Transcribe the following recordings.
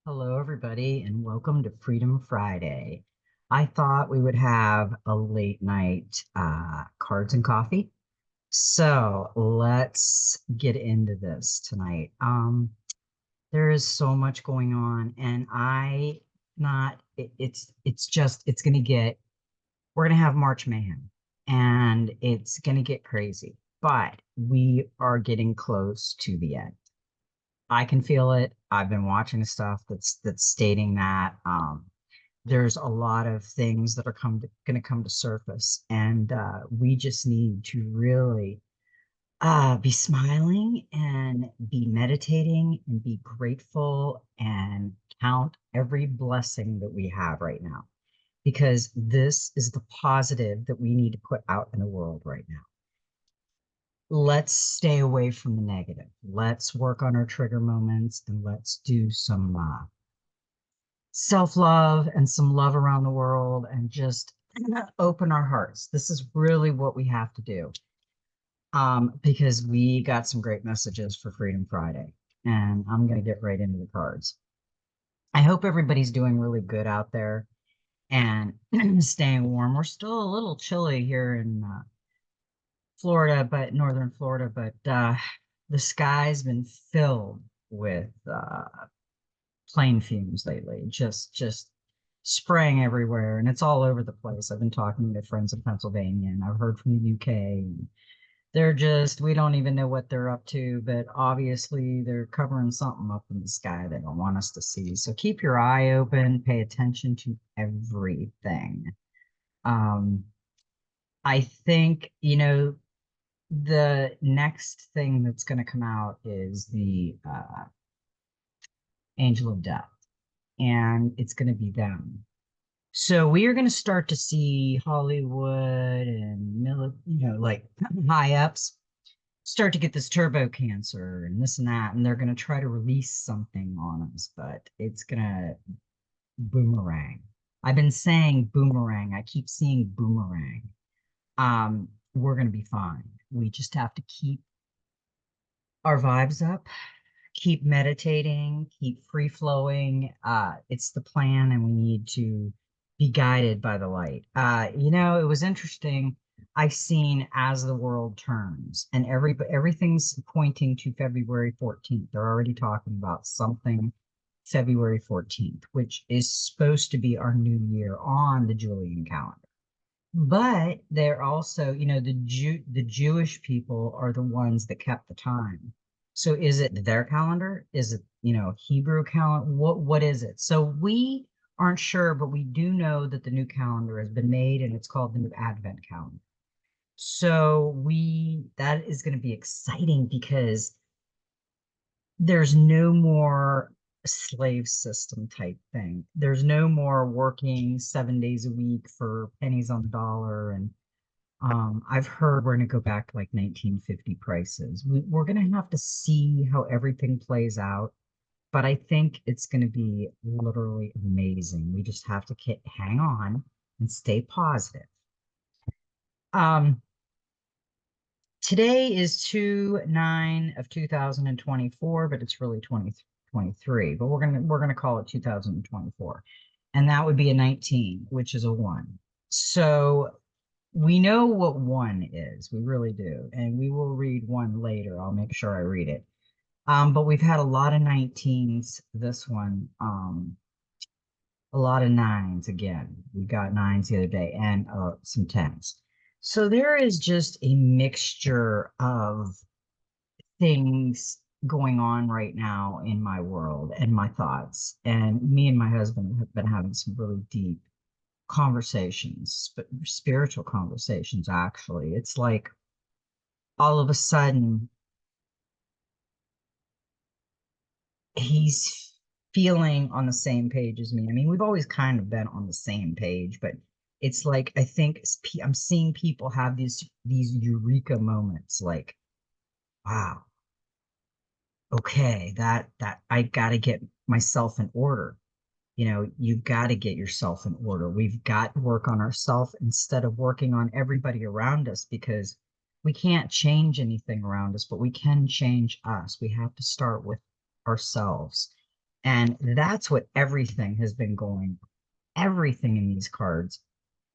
Hello, everybody, and welcome to Freedom Friday. I thought we would have a late night cards and coffee. So let's get into this tonight. There is so much going on, and I not it, it's gonna get we're gonna have March Mayhem, and it's gonna get crazy, but we are getting close to the end. I can feel it. I've been watching stuff that's stating that there's a lot of things that are going to come to surface, and we just need to really be smiling and be meditating and be grateful and count every blessing that we have right now, because this is the positive that we need to put out in the world right now. Let's stay away from the negative. Let's work on our trigger moments and let's do some self love and some love around the world and just open our hearts. This is really what we have to do because we got some great messages for Freedom Friday. And I'm going to get right into the cards. I hope everybody's doing really good out there and staying warm. We're still a little chilly here in Florida, but northern Florida, but the sky's been filled with plane fumes lately, just spraying everywhere, and it's all over the place. I've been talking to friends in Pennsylvania, and I've heard from the UK. And we don't even know what they're up to, but obviously they're covering something up in the sky they don't want us to see. So keep your eye open, pay attention to everything. Um, I think, the next thing that's going to come out is the angel of death, and it's going to be them. So we are going to start to see Hollywood and like high ups start to get this turbo cancer and this and that, and they're going to try to release something on us, but it's going to boomerang. I've been saying boomerang. I keep seeing boomerang. We're going to be fine. We just have to keep our vibes up, keep meditating, keep free flowing. It's the plan, and we need to be guided by the light. It was interesting. I've seen as the world turns, and everything's pointing to February 14th. They're already talking about something February 14th, which is supposed to be our new year on the Julian calendar. But they're also, the Jewish people are the ones that kept the time. So is it their calendar? Is it, Hebrew calendar? What is it? So we aren't sure, but we do know that the new calendar has been made and it's called the new Advent calendar. So that is going to be exciting because there's no more slave system type thing. There's no more working 7 days a week for pennies on the dollar. And I've heard we're going to go back to like 1950 prices. We're going to have to see how everything plays out, but I think it's going to be literally amazing. We just have to hang on and stay positive. Um, Today is 2/9 of 2024, but it's really 2023. But we're gonna call it 2024, and that would be a 19, which is a one. So we know what one is. We really do, and we will read one later. I'll make sure I read it. But we've had a lot of 19s. This one, a lot of nines again. We got nines the other day, and some tens. So there is just a mixture of things going on right now in my world and my thoughts. And me and my husband have been having some really deep conversations, spiritual conversations, actually. It's like all of a sudden he's feeling on the same page as me. I mean, we've always kind of been on the same page, but it's like I think I'm seeing people have these eureka moments, like, wow, okay, that I got to get myself in order. You've got to get yourself in order. We've got to work on ourselves instead of working on everybody around us, because we can't change anything around us, but we can change us. We have to start with ourselves. And that's what everything has been going. Everything in these cards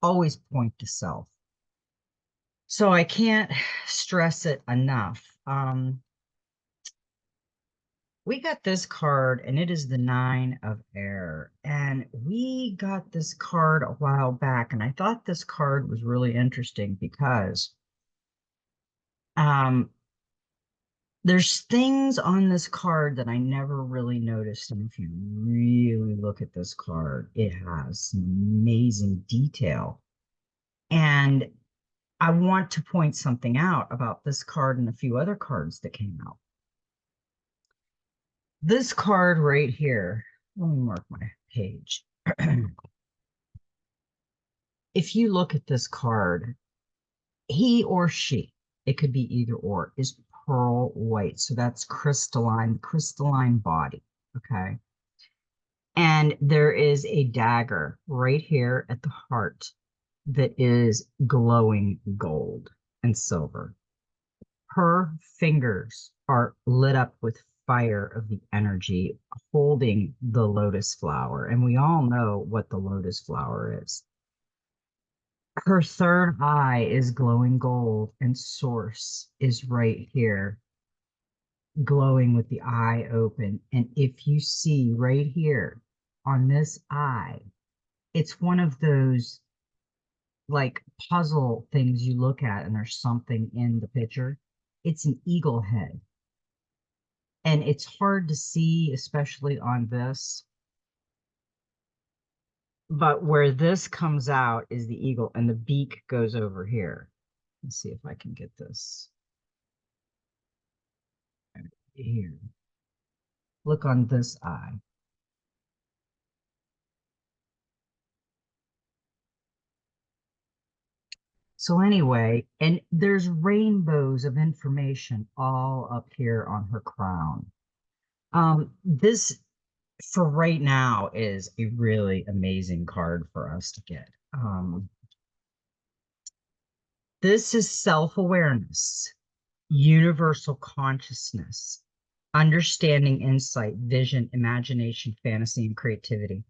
always point to self. So I can't stress it enough. We got this card, and it is the Nine of Air. And we got this card a while back, and I thought this card was really interesting because there's things on this card that I never really noticed. And if you really look at this card, it has some amazing detail. And I want to point something out about this card and a few other cards that came out. This card right here, let me mark my page. If you look at this card, he or she, it could be either or, is pearl white. So that's crystalline body. Okay. And there is a dagger right here at the heart that is glowing gold and silver. Her fingers are lit up with fire of the energy holding the lotus flower. And we all know what the lotus flower is. Her third eye is glowing gold, and source is right here, glowing with the eye open. And if you see right here on this eye, it's one of those like puzzle things you look at and there's something in the picture. It's an eagle head. And it's hard to see, especially on this. But where this comes out is the eagle, and the beak goes over here. Let's see if I can get this here. Look on this eye. So anyway, and there's rainbows of information all up here on her crown. This for right now is a really amazing card for us to get. This is self-awareness, universal consciousness, understanding, insight, vision, imagination, fantasy, and creativity.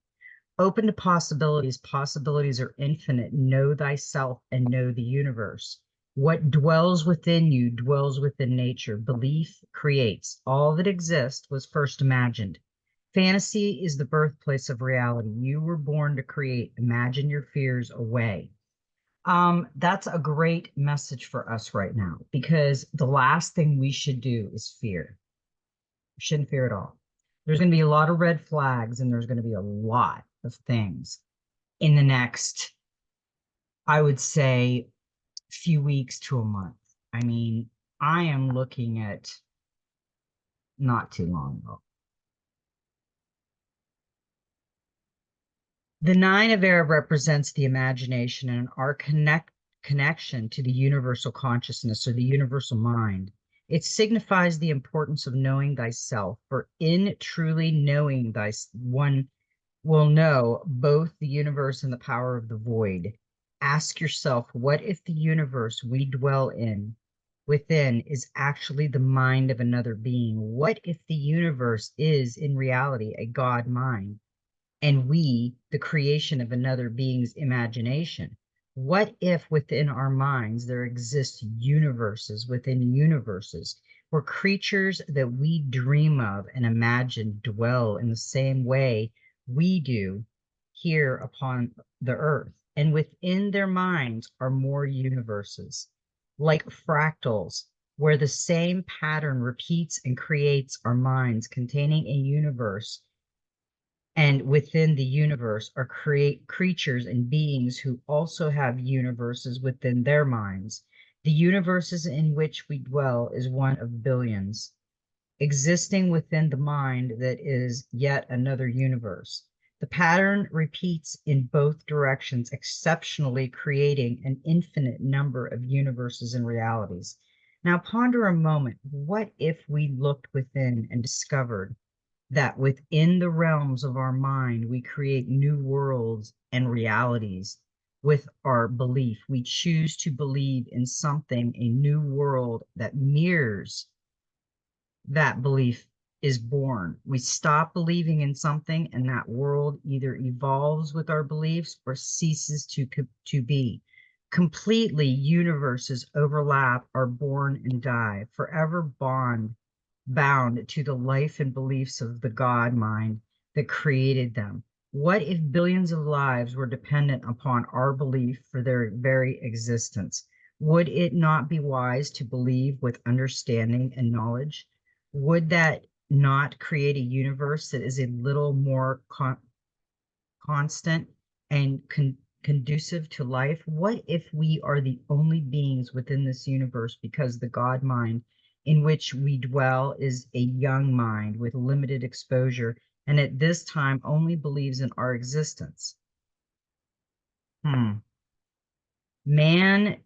Open to possibilities. Possibilities are infinite. Know thyself and know the universe. What dwells within you dwells within nature. Belief creates. All that exists was first imagined. Fantasy is the birthplace of reality. You were born to create. Imagine your fears away. That's a great message for us right now, because the last thing we should do is fear. We shouldn't fear at all. There's going to be a lot of red flags, and there's going to be a lot of things in the next, I would say, few weeks to a month. I mean, I am looking at not too long ago. The Nine of Air represents the imagination and our connection to the universal consciousness or the universal mind. It signifies the importance of knowing thyself, for in truly knowing one will know both the universe and the power of the void. Ask yourself, what if the universe we dwell within is actually the mind of another being? What if the universe is in reality a God mind, and we the creation of another being's imagination? What if within our minds there exist universes within universes, where creatures that we dream of and imagine dwell in the same way we do here upon the earth, and within their minds are more universes, like fractals, where the same pattern repeats and creates our minds containing a universe, and within the universe are creatures and beings who also have universes within their minds. The universes in which we dwell is one of billions, existing within the mind that is yet another universe. The pattern repeats in both directions, exceptionally creating an infinite number of universes and realities. Now ponder a moment. What if we looked within and discovered that within the realms of our mind, we create new worlds and realities with our belief? We choose to believe in something, a new world that mirrors that belief is born. We stop believing in something, and that world either evolves with our beliefs or ceases to be. Completely, universes overlap, are born and die, forever bound to the life and beliefs of the God mind that created them. What if billions of lives were dependent upon our belief for their very existence? Would it not be wise to believe with understanding and knowledge? Would that not create a universe that is a little more constant and conducive to life? What if we are the only beings within this universe because the God mind in which we dwell is a young mind with limited exposure and at this time only believes in our existence? Hmm. Man,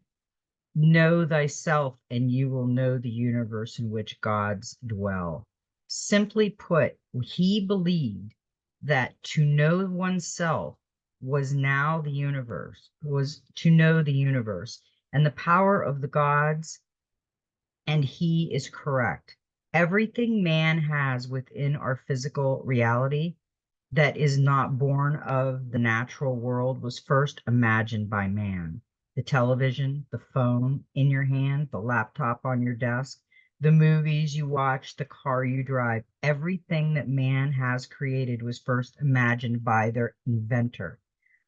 know thyself, and you will know the universe in which gods dwell. Simply put, he believed that to know oneself was to know the universe and the power of the gods, and he is correct. Everything man has within our physical reality that is not born of the natural world was first imagined by man. The television, the phone in your hand, the laptop on your desk, the movies you watch, the car you drive, everything that man has created was first imagined by their inventor.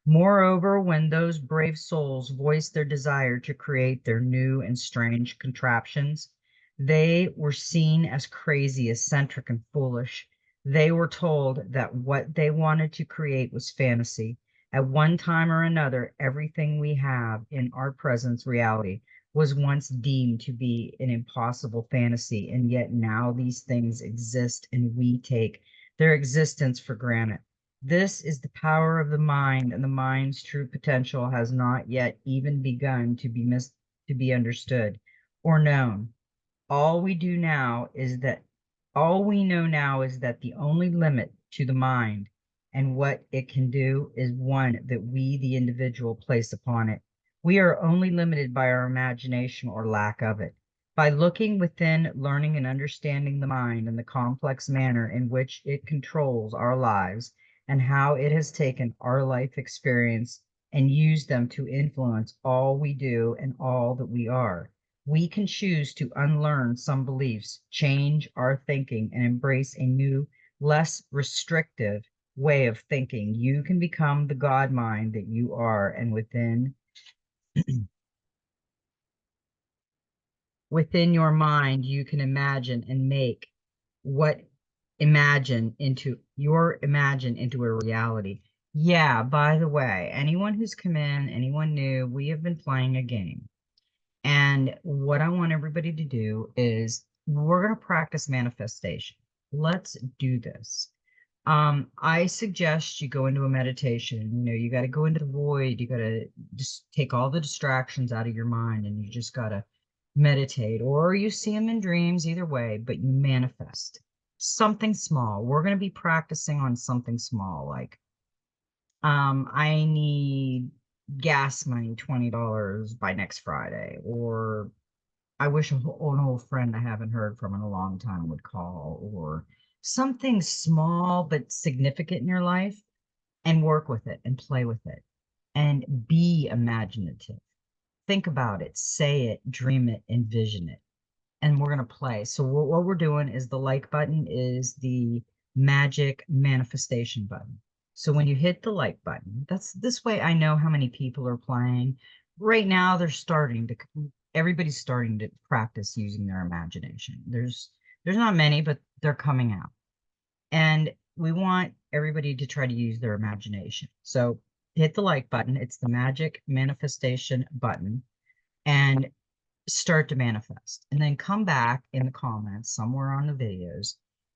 Moreover, when those brave souls voiced their desire to create their new and strange contraptions, they were seen as crazy, eccentric, and foolish. They were told that what they wanted to create was fantasy. At one time or another, everything we have in our present reality was once deemed to be an impossible fantasy, and yet now these things exist and we take their existence for granted. This is the power of the mind, and the mind's true potential has not yet even begun to be understood or known. All we do now is that all we know now is that the only limit to the mind and what it can do is one that we, the individual, place upon it. We are only limited by our imagination or lack of it. By looking within, learning and understanding the mind and the complex manner in which it controls our lives and how it has taken our life experience and used them to influence all we do and all that we are, we can choose to unlearn some beliefs, change our thinking, and embrace a new, less restrictive way of thinking. You can become the God mind that you are, and within your mind, you can imagine and make what imagine into a reality. Yeah, by the way, anyone who's come in, anyone new, we have been playing a game. And what I want everybody to do is we're going to practice manifestation. Let's do this. I suggest you go into a meditation. You know, you got to go into the void. You got to just take all the distractions out of your mind and you just got to meditate, or you see them in dreams, either way, but you manifest something small. We're going to be practicing on something small, like I need gas money, $20 by next Friday, or I wish an old friend I haven't heard from in a long time would call, or something small but significant in your life, and work with it and play with it and be imaginative. Think about it, say it, dream it, envision it, and we're going to play. So what we're doing is the like button is the magic manifestation button. So when you hit the like button, that's this way I know how many people are playing. Right now everybody's starting to practice using their imagination. There's not many, but they're coming out. And we want everybody to try to use their imagination. So hit the like button. It's the magic manifestation button. And start to manifest, and then come back in the comments somewhere on the videos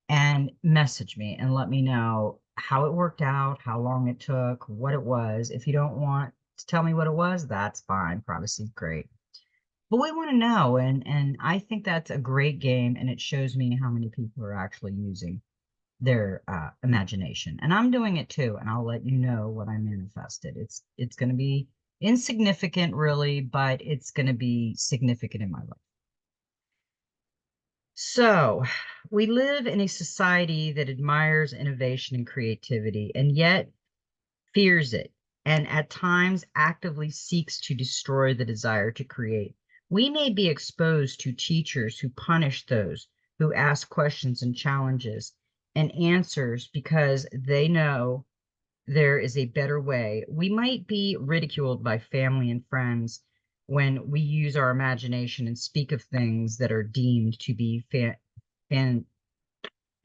and message me and let me know how it worked out, how long it took, what it was. If you don't want to tell me what it was, that's fine. Privacy is great. But we want to know, and I think that's a great game, and it shows me how many people are actually using their imagination. And I'm doing it too, and I'll let you know what I manifested. It's going to be insignificant, really, but it's going to be significant in my life. So, we live in a society that admires innovation and creativity and yet fears it, and at times actively seeks to destroy the desire to create. We may be exposed to teachers who punish those who ask questions and challenges and answers because they know there is a better way. We might be ridiculed by family and friends when we use our imagination and speak of things that are deemed to be fan-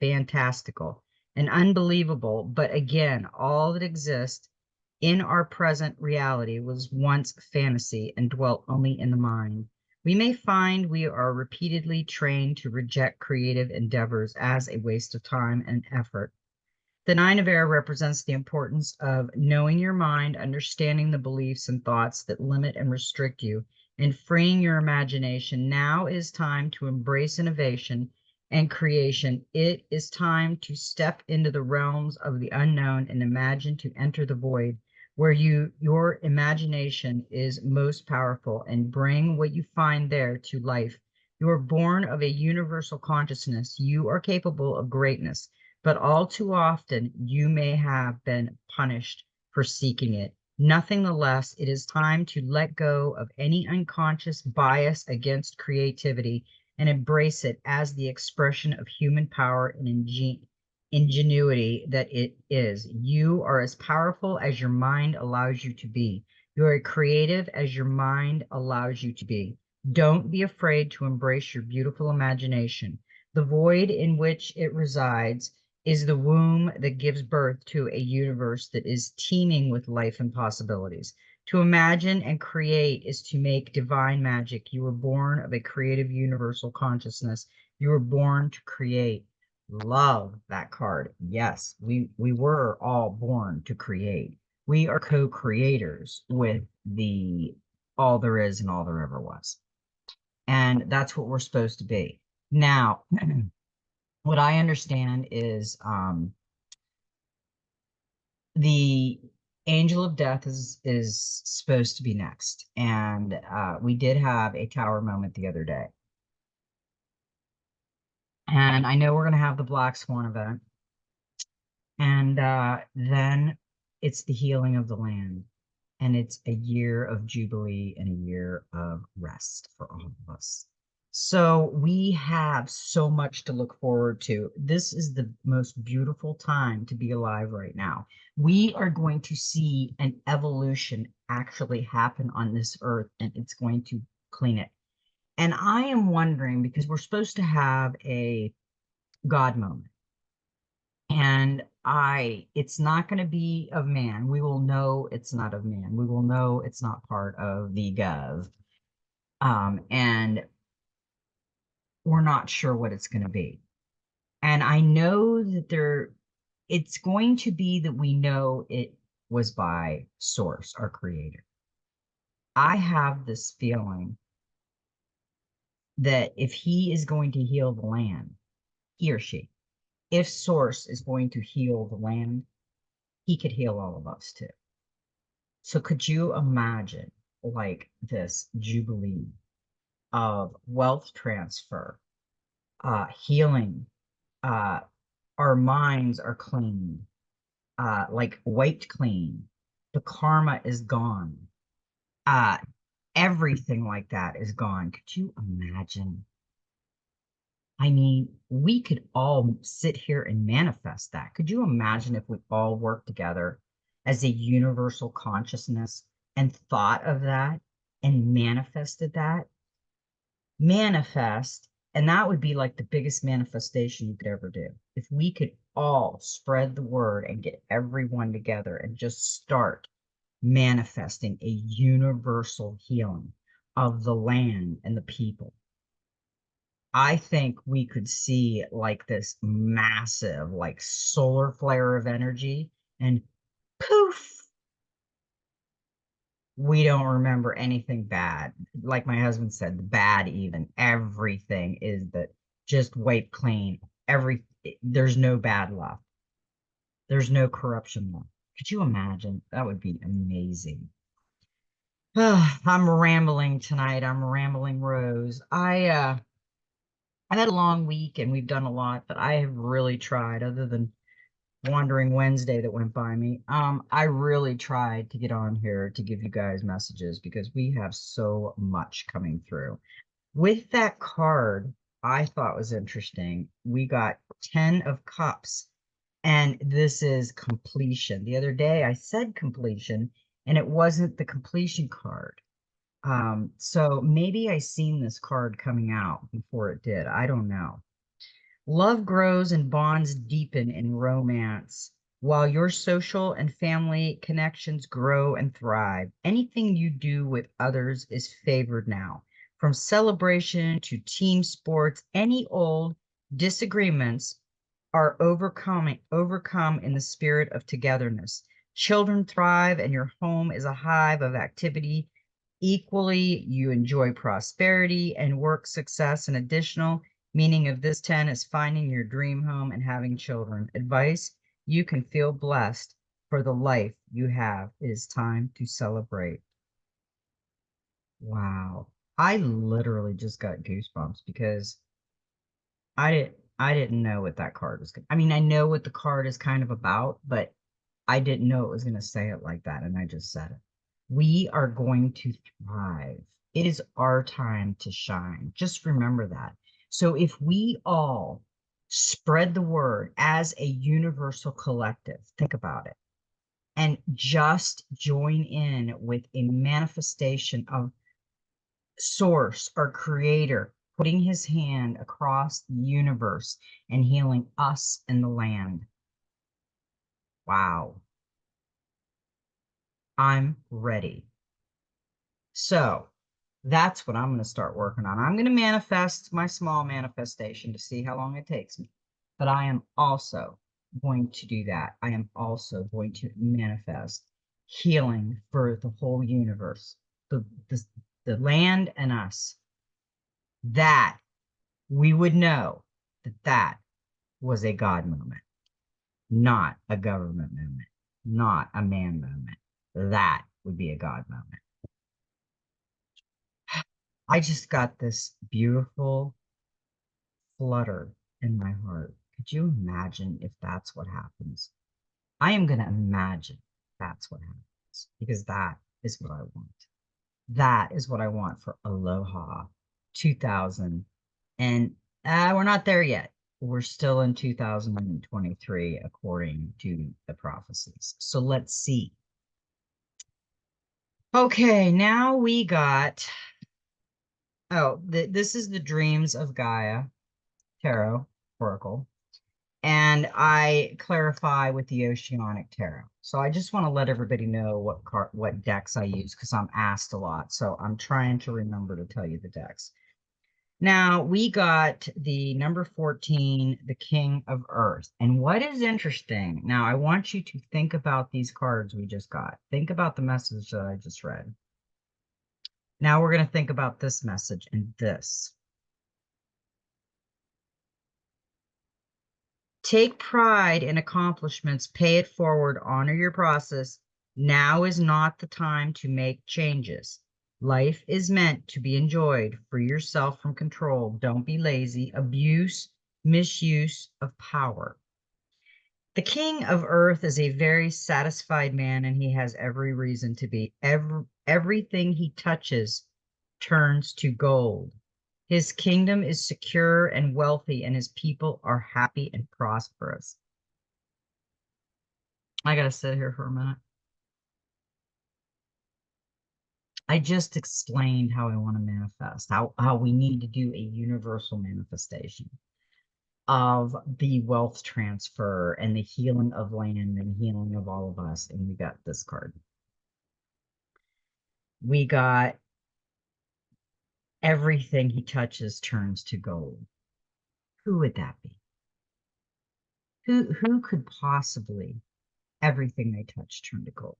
fantastical and unbelievable. But again, all that exists in our present reality was once fantasy and dwelt only in the mind. We may find we are repeatedly trained to reject creative endeavors as a waste of time and effort. The nine of air represents the importance of knowing your mind, understanding the beliefs and thoughts that limit and restrict you, and freeing your imagination. Now is time to embrace innovation and creation. It is time to step into the realms of the unknown and imagine to enter the void where your imagination is most powerful and bring what you find there to life. You are born of a universal consciousness. You are capable of greatness, but all too often you may have been punished for seeking it. Nothing the less, it is time to let go of any unconscious bias against creativity and embrace it as the expression of human power and ingenuity that it is. You are as powerful as your mind allows you to be. You are creative as your mind allows you to be. Don't be afraid to embrace your beautiful imagination. The void in which it resides is the womb that gives birth to a universe that is teeming with life and possibilities. To imagine and create is to make divine magic. You were born of a creative universal consciousness. You were born to create. Love that card. Yes, we were all born to create. We are co-creators with the all there is and all there ever was. And that's what we're supposed to be. Now, what I understand is the angel of death is supposed to be next, and we did have a tower moment the other day, and I know we're going to have the black swan event, and then it's the healing of the land, and it's a year of jubilee and a year of rest for all of us. So we have so much to look forward to. This is the most beautiful time to be alive right now. We are going to see an evolution actually happen on this earth, and it's going to clean it. And I am wondering, because we're supposed to have a God moment, and it's not going to be of man. We will know it's not of man. We will know it's not part of the gov. And we're not sure what it's going to be. And I know that it's going to be that we know it was by source, our creator. I have this feeling that if he is going to heal the land, he or she, if source is going to heal the land, he could heal all of us too. So could you imagine like this jubilee of wealth transfer, healing, uh, our minds are clean, like wiped clean. The karma is gone. Uh, Everything like that is gone. Could you imagine? I mean, we could all sit here and manifest that. Could you imagine if we all worked together as a universal consciousness and thought of that and manifested that? Manifest, and that would be like the biggest manifestation you could ever do. If we could all spread the word and get everyone together and just start manifesting a universal healing of the land and the people, I think we could see like this massive, like solar flare of energy, and poof, we don't remember anything bad. Like my husband said, the bad, even everything is that just wipe clean. There's no bad left. There's no corruption left. Could you imagine? That would be amazing. I'm rambling tonight. I'm rambling Rose. I've had a long week and we've done a lot, but I have really tried, other than Wandering Wednesday that went by me. I really tried to get on here to give you guys messages because we have so much coming through. With that card, I thought was interesting. We got 10 of Cups, and this is completion. The other day I said completion, and it wasn't the completion card. So maybe I seen this card coming out before it did. I don't know. Love grows and bonds deepen in romance, while your social and family connections grow and thrive. Anything you do with others is favored now. From celebration to team sports, any old disagreements are overcome in the spirit of togetherness. Children thrive, and your home is a hive of activity. Equally, you enjoy prosperity and work success. An additional meaning of this 10 is finding your dream home and having children. Advice: you can feel blessed for the life you have. It is time to celebrate. Wow. I literally just got goosebumps because I didn't know what that card was going. I mean, I know what the card is kind of about, but I didn't know it was going to say it like that, and I just said it. We are going to thrive. It is our time to shine. Just remember that. So if we all spread the word as a universal collective, think about it, and just join in with a manifestation of source or creator putting his hand across the universe and healing us and the land. Wow. I'm ready. So that's what I'm going to start working on. I'm going to manifest my small manifestation to see how long it takes me. But I am also going to do that. I am also going to manifest healing for the whole universe, the, the land and us, that we would know that that was a God moment, not a government moment, not a man moment. That would be a God moment. I just got this beautiful flutter in my heart. Could you imagine if that's what happens? I am going to imagine that's what happens because that is what I want. That is what I want for Aloha 2000. And we're not there yet. We're still in 2023, according to the prophecies. So let's see. Okay, now we got, this is the Dreams of Gaia Tarot Oracle. And I clarify with the Oceanic Tarot. So I just want to let everybody know what decks I use because I'm asked a lot. So I'm trying to remember to tell you the decks. Now we got the number 14, the King of Earth. And what is interesting, now I want you to think about these cards we just got. Think about the message that I just read. Now we're going to think about this message and this. Take pride in accomplishments, pay it forward, honor your process. Now is not the time to make changes. Life is meant to be enjoyed. Free yourself from control. Don't be lazy. Abuse, misuse of power. The King of Earth is a very satisfied man, and he has every reason to be. Everything he touches turns to gold. His kingdom is secure and wealthy, and his people are happy and prosperous. I gotta sit here for a minute. I just explained how I want to manifest, how we need to do a universal manifestation of the wealth transfer and the healing of land and healing of all of us. And we got this card. We got everything he touches turns to gold. Who would that be? Who could possibly everything they touch turn to gold?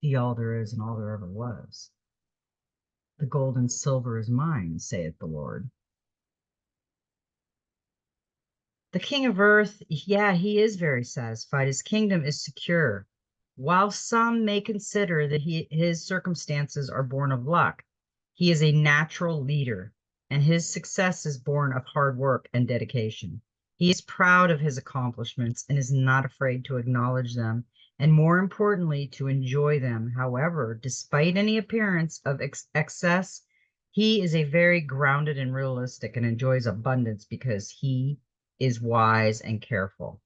The all there is and all there ever was. The gold and silver is mine, saith the Lord. The King of Earth, yeah, he is very satisfied. His kingdom is secure. While some may consider that his circumstances are born of luck, he is a natural leader. and his success is born of hard work and dedication. He is proud of his accomplishments and is not afraid to acknowledge them, and more importantly, to enjoy them. However, despite any appearance of excess, he is a very grounded and realistic and enjoys abundance because he is wise and careful.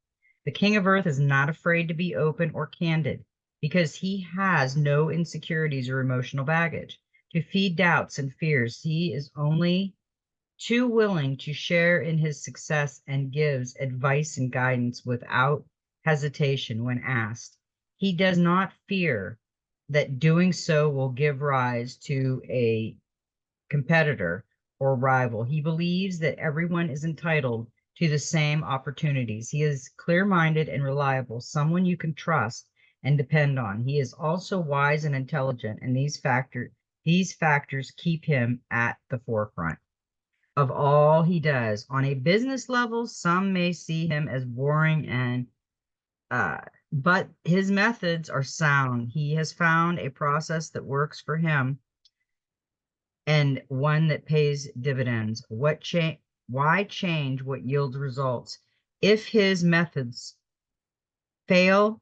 The King of Earth is not afraid to be open or candid because he has no insecurities or emotional baggage to feed doubts and fears. He is only too willing to share in his success and gives advice and guidance without hesitation when asked. He does not fear that doing so will give rise to a competitor or rival. He believes that everyone is entitled to the same opportunities. He is clear-minded and reliable, someone you can trust and depend on. He is also wise and intelligent, and these factors keep him at the forefront of all he does. On a business level, some may see him as boring and uh, but his methods are sound. He has found a process that works for him and one that pays dividends. Why change what yields results? If his methods fail,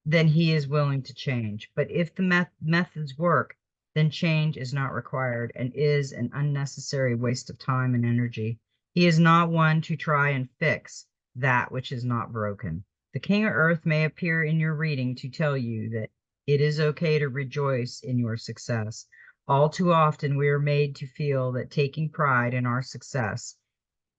then he is willing to change. But if the methods work, then change is not required and is an unnecessary waste of time and energy. He is not one to try and fix that which is not broken. The King of Earth may appear in your reading to tell you that it is okay to rejoice in your success. All too often, we are made to feel that taking pride in our success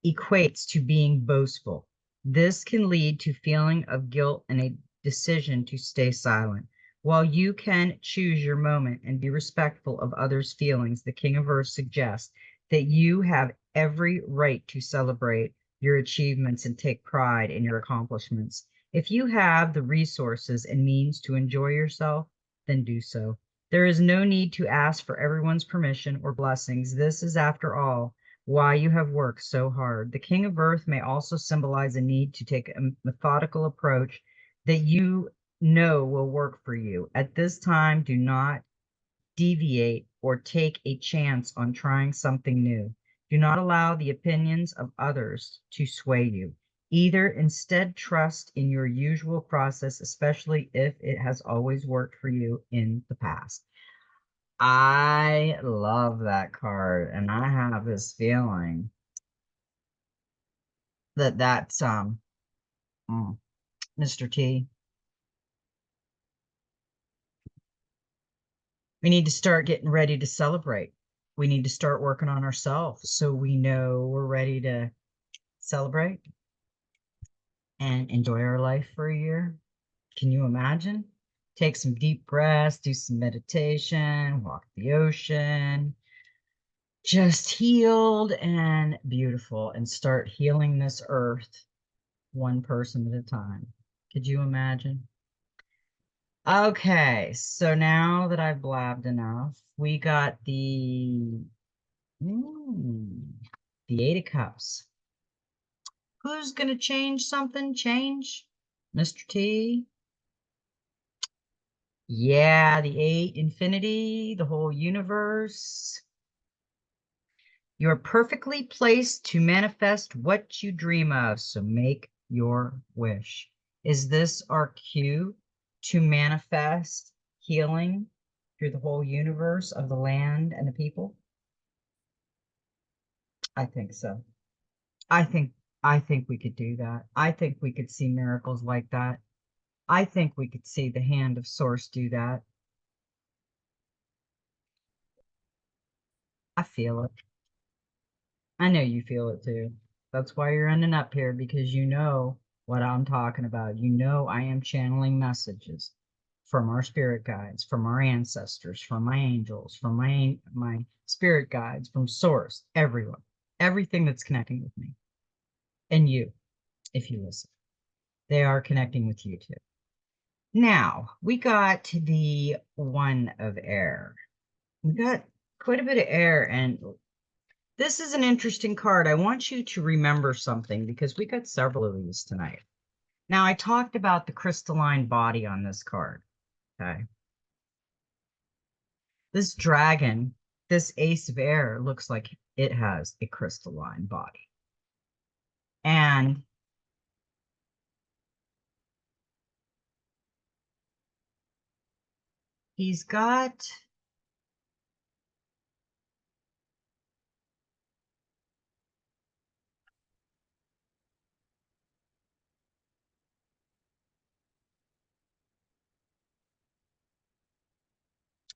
equates to being boastful. This can lead to feeling of guilt and a decision to stay silent. While you can choose your moment and be respectful of others' feelings, the King of Earth suggests that you have every right to celebrate your achievements and take pride in your accomplishments. If you have the resources and means to enjoy yourself, then do so. There is no need to ask for everyone's permission or blessings. This is, after all, why you have worked so hard. The King of Earth may also symbolize a need to take a methodical approach that you know will work for you. At this time, do not deviate or take a chance on trying something new. Do not allow the opinions of others to sway you. Either instead trust in your usual process, especially if it has always worked for you in the past. I love that card, and I have this feeling that that's Mr. T. We need to start getting ready to celebrate. We need to start working on ourselves so we know we're ready to celebrate and enjoy our life for a year. Can you imagine? Take some deep breaths, do some meditation, walk the ocean, just healed and beautiful, and start healing this earth one person at a time. Could you imagine? Okay, so now that I've blabbed enough, we got the Eight of Cups. Who's gonna change something? Change? Mr. T? Yeah, the eight, infinity, the whole universe. You're perfectly placed to manifest what you dream of, so make your wish. Is this our cue to manifest healing through the whole universe of the land and the people? I think so. I think I think we could do that. I think we could see miracles like that. I think we could see the hand of Source do that. I feel it. I know you feel it too. That's why you're ending up here, because you know what I'm talking about. You know I am channeling messages from our spirit guides, from our ancestors, from my angels, from my spirit guides, from Source, everyone, everything that's connecting with me, and you, if you listen, they are connecting with you too. Now we got the One of Air. We got quite a bit of air, and this is an interesting card. I want you to remember something because we got several of these tonight. Now, I talked about the crystalline body on this card. Okay. This dragon, this Ace of Air, looks like it has a crystalline body. And he's got,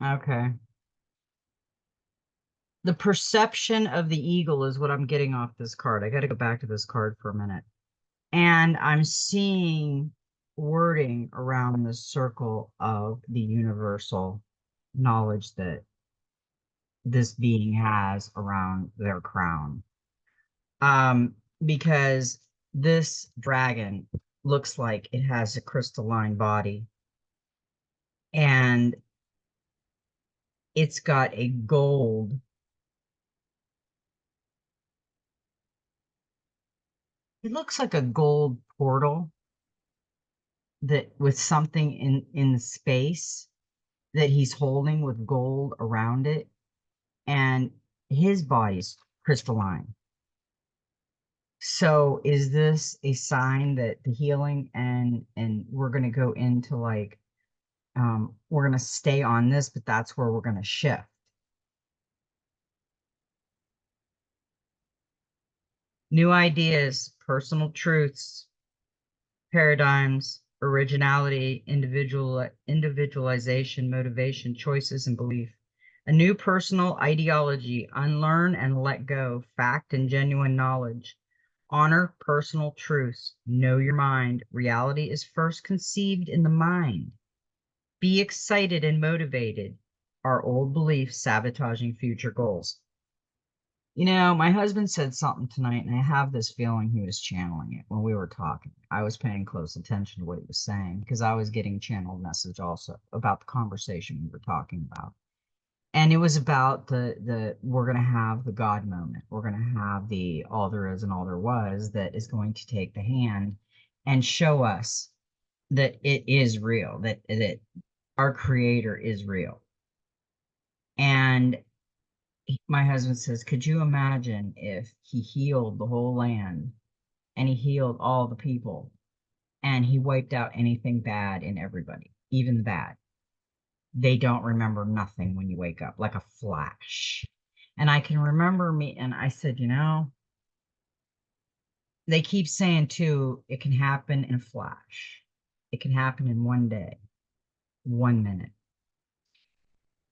okay. The perception of the eagle is what I'm getting off this card. I got to go back to this card for a minute. And I'm seeing wording around the circle of the universal knowledge that this being has around their crown. Because this dragon looks like it has a crystalline body and it's got a gold. It looks like a gold portal that with something in the space that he's holding with gold around it, and his body's crystalline. So is this a sign that the healing and we're going to go into like we're going to stay on this, but that's where we're going to shift. New ideas, personal truths, paradigms, originality, individualization, motivation, choices, and belief. A new personal ideology, unlearn and let go, fact and genuine knowledge. Honor personal truths. Know your mind. Reality is first conceived in the mind. Be excited and motivated. Our old beliefs sabotaging future goals. You know, my husband said something tonight, and I have this feeling he was channeling it when we were talking. I was paying close attention to what he was saying because I was getting channeled message also about the conversation we were talking about. And it was about the we're gonna have the God moment. We're gonna have the all there is and all there was that is going to take the hand and show us that it is real, that our creator is real. And my husband says, could you imagine if he healed the whole land and he healed all the people and he wiped out anything bad in everybody, even the bad? They don't remember nothing when you wake up, like a flash. And I can remember me, and I said, you know, they keep saying too, it can happen in a flash. It can happen in one day, 1 minute.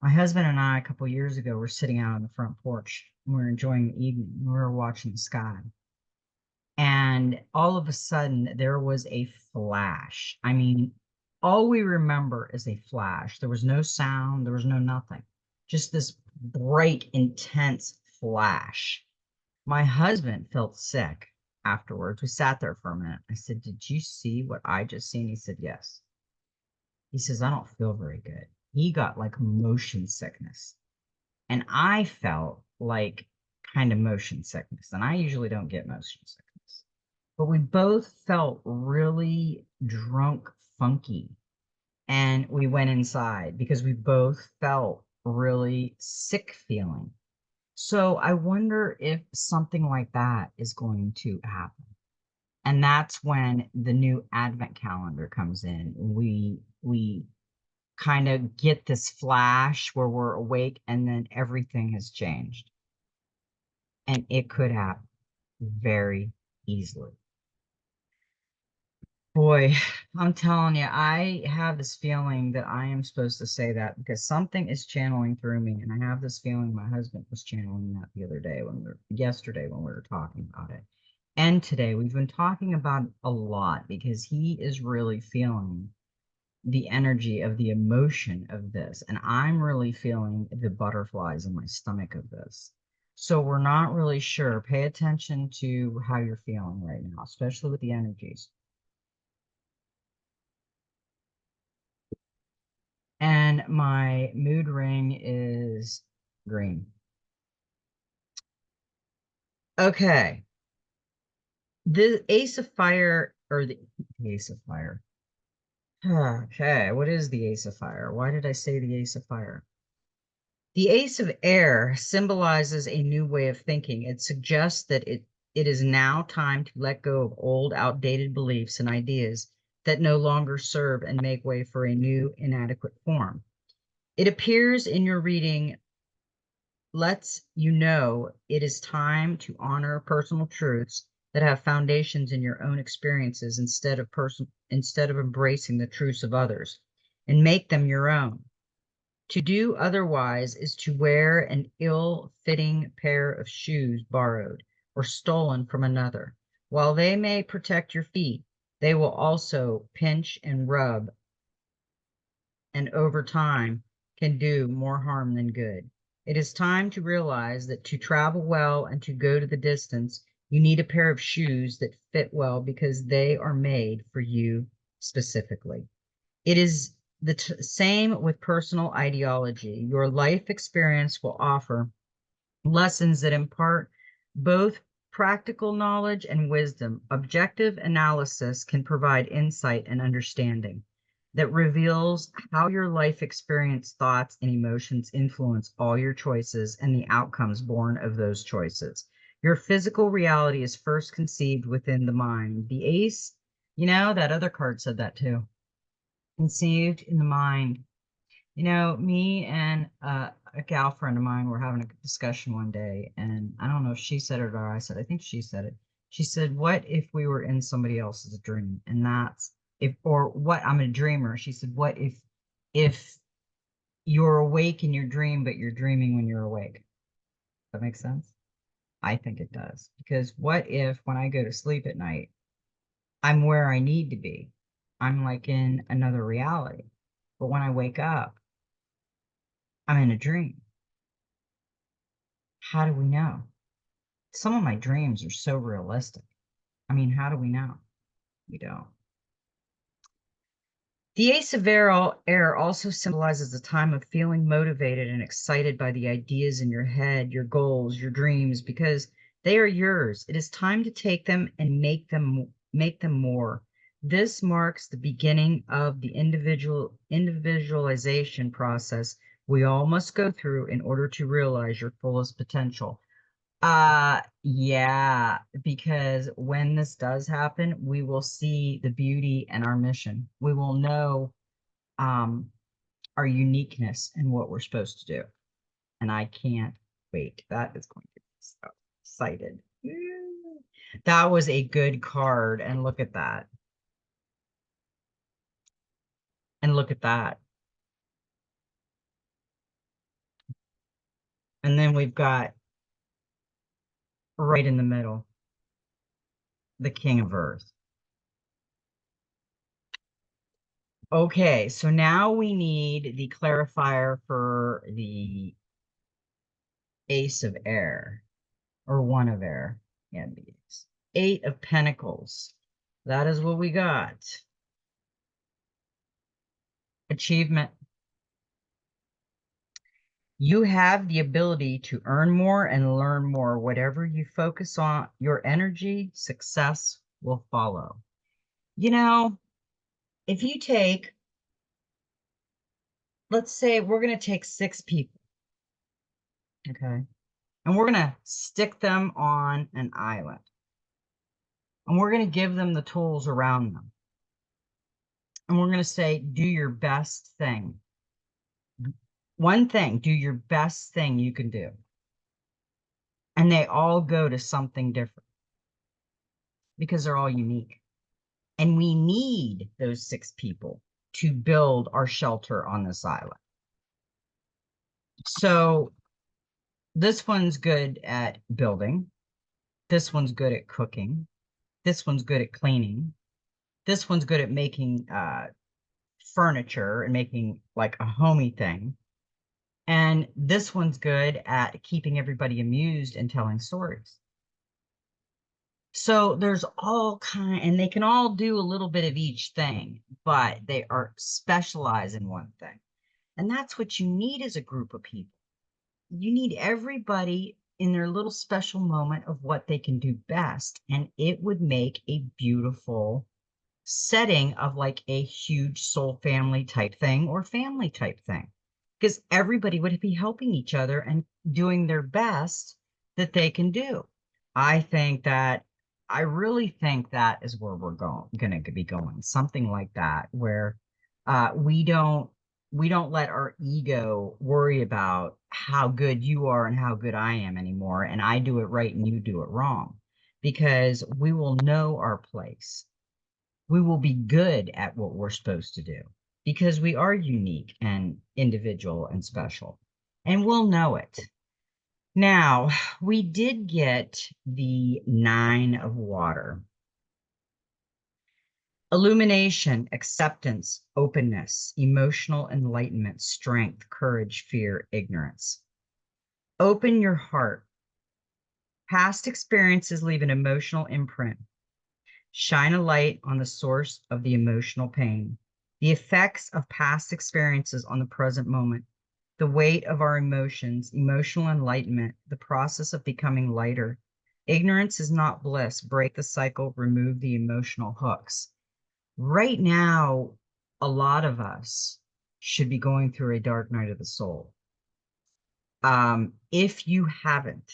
My husband and I, a couple years ago, were sitting out on the front porch. And we were enjoying the evening. We were watching the sky. And all of a sudden, there was a flash. I mean, all we remember is a flash. There was no sound, there was no nothing. Just this bright, intense flash. My husband felt sick afterwards. We sat there for a minute. I said, did you see what I just seen? He said, yes. He says, I don't feel very good. He got like motion sickness. And I felt like kind of motion sickness. And I usually don't get motion sickness. But we both felt really drunk, funky. And we went inside because we both felt really sick feeling. So I wonder if something like that is going to happen. And that's when the new advent calendar comes in. We kind of get this flash where we're awake and then everything has changed. And it could happen very easily. Boy, I'm telling you, I have this feeling that I am supposed to say that because something is channeling through me. And I have this feeling my husband was channeling that the other day yesterday when we were talking about it. And today we've been talking about it a lot because he is really feeling the energy of the emotion of this. And I'm really feeling the butterflies in my stomach of this. So we're not really sure. Pay attention to how you're feeling right now, especially with the energies. And my mood ring is green. Okay. The Ace of Fire or the Ace of Fire. Okay. What is the Ace of Fire? Why did I say the Ace of Fire? The Ace of Air symbolizes a new way of thinking. It suggests that it is now time to let go of old, outdated beliefs and ideas that no longer serve and make way for a new, inadequate form. It appears in your reading lets you know it is time to honor personal truths that have foundations in your own experiences instead of embracing the truths of others and make them your own. To do otherwise is to wear an ill-fitting pair of shoes borrowed or stolen from another. While they may protect your feet, they will also pinch and rub, and over time can do more harm than good. It is time to realize that to travel well and to go to the distance, you need a pair of shoes that fit well because they are made for you specifically. It is the same with personal ideology. Your life experience will offer lessons that impart both practical knowledge and wisdom. Objective analysis can provide insight and understanding that reveals how your life experience, thoughts, and emotions influence all your choices and the outcomes born of those choices. Your physical reality is first conceived within the mind. The ace, that other card said that too. Conceived in the mind. Me and a gal friend of mine were having a discussion one day, and I don't know if she said it or I said, I think she said it. She said, "What if we were in somebody else's dream?" And that's if, or what, I'm a dreamer. She said, "What if you're awake in your dream, but you're dreaming when you're awake?" That makes sense? I think it does. Because what if when I go to sleep at night, I'm where I need to be? I'm like in another reality. But when I wake up, I'm in a dream. How do we know? Some of my dreams are so realistic. I mean, how do we know? We don't. The Ace of Air also symbolizes a time of feeling motivated and excited by the ideas in your head, your goals, your dreams, because they are yours. It is time to take them and make them more. This marks the beginning of the individualization process we all must go through in order to realize your fullest potential. Yeah, because when this does happen, we will see the beauty and our mission. We will know um our uniqueness and what we're supposed to do. And I can't wait. That is going to be so excited. Woo. That was a good card. And look at that. And look at that. And then we've got right in the middle, the King of Earth. Okay, so now we need the clarifier for the Ace of Air, or one of air. Yeah, the Ace. Eight of Pentacles. That is what we got. Achievement. You have the ability to earn more and learn more. Whatever you focus on, your energy, success will follow. If you take, let's say we're going to take 6 people, okay? And we're going to stick them on an island. And we're going to give them the tools around them. And we're going to say, do your best thing. One thing, do your best thing you can do. And they all go to something different because they're all unique. And we need those 6 people to build our shelter on this island. So this one's good at building. This one's good at cooking. This one's good at cleaning. This one's good at making furniture and making like a homey thing. And this one's good at keeping everybody amused and telling stories. So there's all kind, and they can all do a little bit of each thing, but they are specialized in one thing. And that's what you need as a group of people. You need everybody in their little special moment of what they can do best. And it would make a beautiful setting of like a huge soul family type thing or family type thing. because everybody would be helping each other and doing their best that they can do. I think that I really think that is where we're going to be going, something like that, where we don't let our ego worry about how good you are and how good I am anymore, and I do it right and you do it wrong, because we will know our place. We will be good at what we're supposed to do because we are unique and individual and special, and we'll know it. Now, we did get the Nine of Water. Illumination, acceptance, openness, emotional enlightenment, strength, courage, fear, ignorance. Open your heart. Past experiences leave an emotional imprint. Shine a light on the source of the emotional pain, the effects of past experiences on the present moment, the weight of our emotions, emotional enlightenment, the process of becoming lighter. Ignorance is not bliss. Break the cycle, remove the emotional hooks. Right now, a lot of us should be going through a dark night of the soul. If you haven't,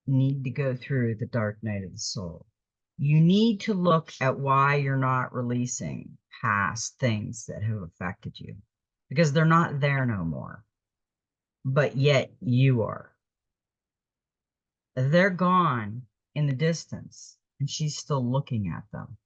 need to go through the dark night of the soul. You need to look at why you're not releasing past things that have affected you, because they're not there no more, but yet you are. They're gone in the distance, and she's still looking at them.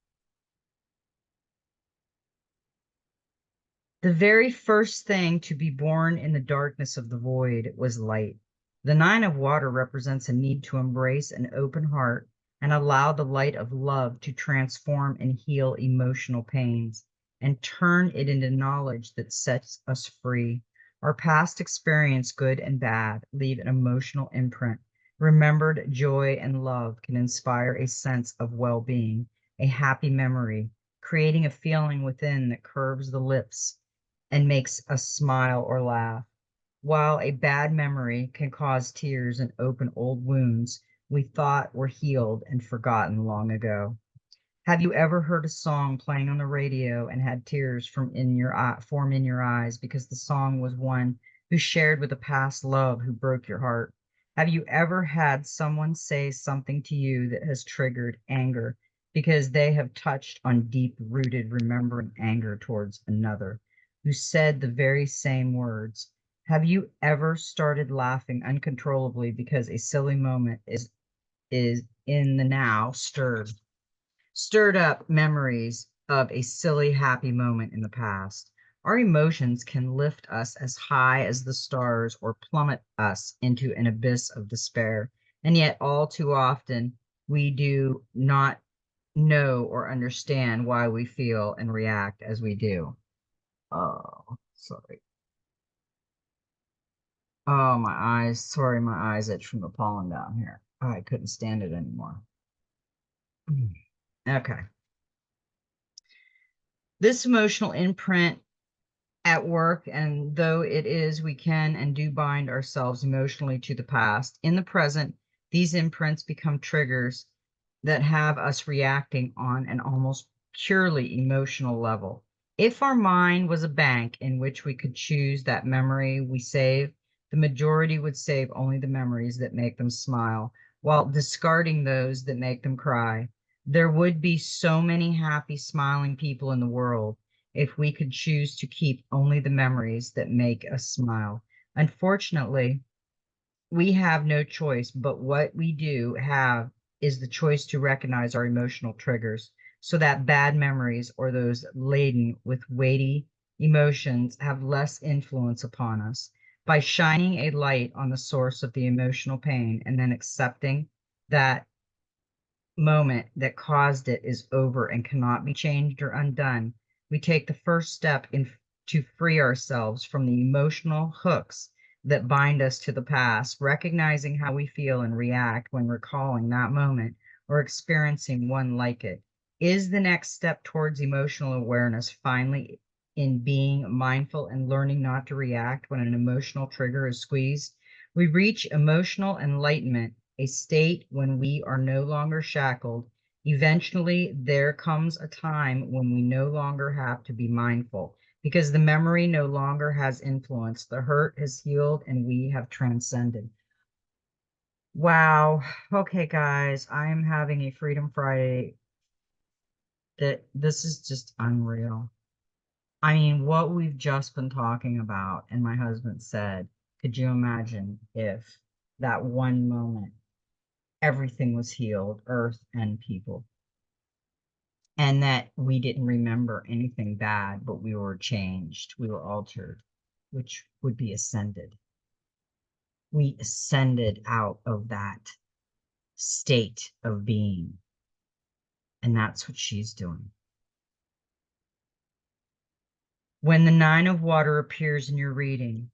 The very first thing to be born in the darkness of the void was light. The Nine of Water represents a need to embrace an open heart and allow the light of love to transform and heal emotional pains and turn it into knowledge that sets us free. Our past experience, good and bad, leave an emotional imprint. Remembered joy and love can inspire a sense of well-being, a happy memory, creating a feeling within that curves the lips and makes us smile or laugh. While a bad memory can cause tears and open old wounds we thought were healed and forgotten long ago. Have you ever heard a song playing on the radio and had tears form in your eyes because the song was one who shared with a past love who broke your heart? Have you ever had someone say something to you that has triggered anger because they have touched on deep-rooted remembering anger towards another who said the very same words? Have you ever started laughing uncontrollably because a silly moment is in the now stirred up memories of a silly, happy moment in the past? Our emotions can lift us as high as the stars or plummet us into an abyss of despair. And yet, all too often, we do not know or understand why we feel and react as we do. Oh, sorry. Oh, my eyes. Sorry, my eyes itch from the pollen down here. Oh, I couldn't stand it anymore. Okay. This emotional imprint at work, and though it is, we can and do bind ourselves emotionally to the past. In the present, these imprints become triggers that have us reacting on an almost purely emotional level. If our mind was a bank in which we could choose that memory we save, the majority would save only the memories that make them smile, while discarding those that make them cry. There would be so many happy, smiling people in the world if we could choose to keep only the memories that make us smile. Unfortunately, we have no choice, but what we do have is the choice to recognize our emotional triggers so that bad memories or those laden with weighty emotions have less influence upon us. By shining a light on the source of the emotional pain and then accepting that moment that caused it is over and cannot be changed or undone, we take the first step to free ourselves from the emotional hooks that bind us to the past. Recognizing how we feel and react when recalling that moment or experiencing one like it is the next step towards emotional awareness, finally in being mindful and learning not to react when an emotional trigger is squeezed. We reach emotional enlightenment, a state when we are no longer shackled. Eventually, there comes a time when we no longer have to be mindful because the memory no longer has influence. The hurt has healed and we have transcended. Wow. Okay, guys, I am having a Freedom Friday that this is just unreal. I mean, what we've just been talking about, and my husband said, could you imagine if that one moment everything was healed, earth and people, and that we didn't remember anything bad, but we were changed, we were altered, which would be ascended. We ascended out of that state of being, and that's what she's doing. When the Nine of Water appears in your reading,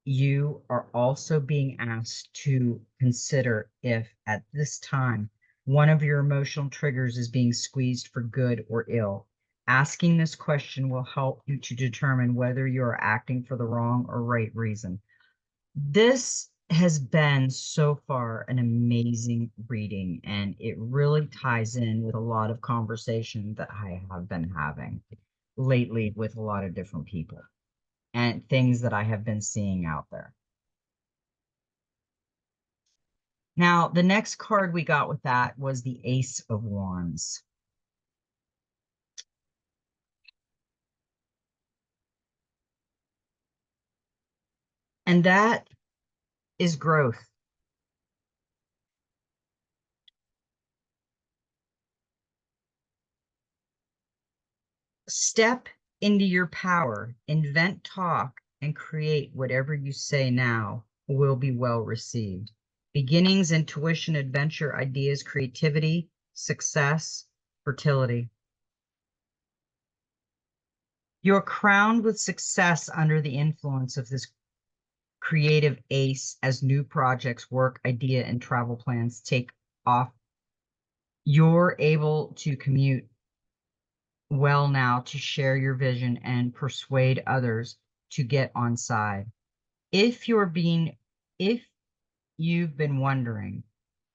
you are also being asked to consider if at this time one of your emotional triggers is being squeezed for good or ill. Asking this question will help you to determine whether you are acting for the wrong or right reason. This has been so far an amazing reading, and it really ties in with a lot of conversation that I have been having lately with a lot of different people and things that I have been seeing out there. Now, the next card we got with that was the Ace of Wands. And that is growth. Step into your power, invent, talk, and create. Whatever you say now will be well received. Beginnings, intuition, adventure, ideas, creativity, success, fertility. You're crowned with success under the influence of this creative ace as new projects, work, idea, and travel plans take off. You're able to commute well now to share your vision and persuade others to get on side. If if you've been wondering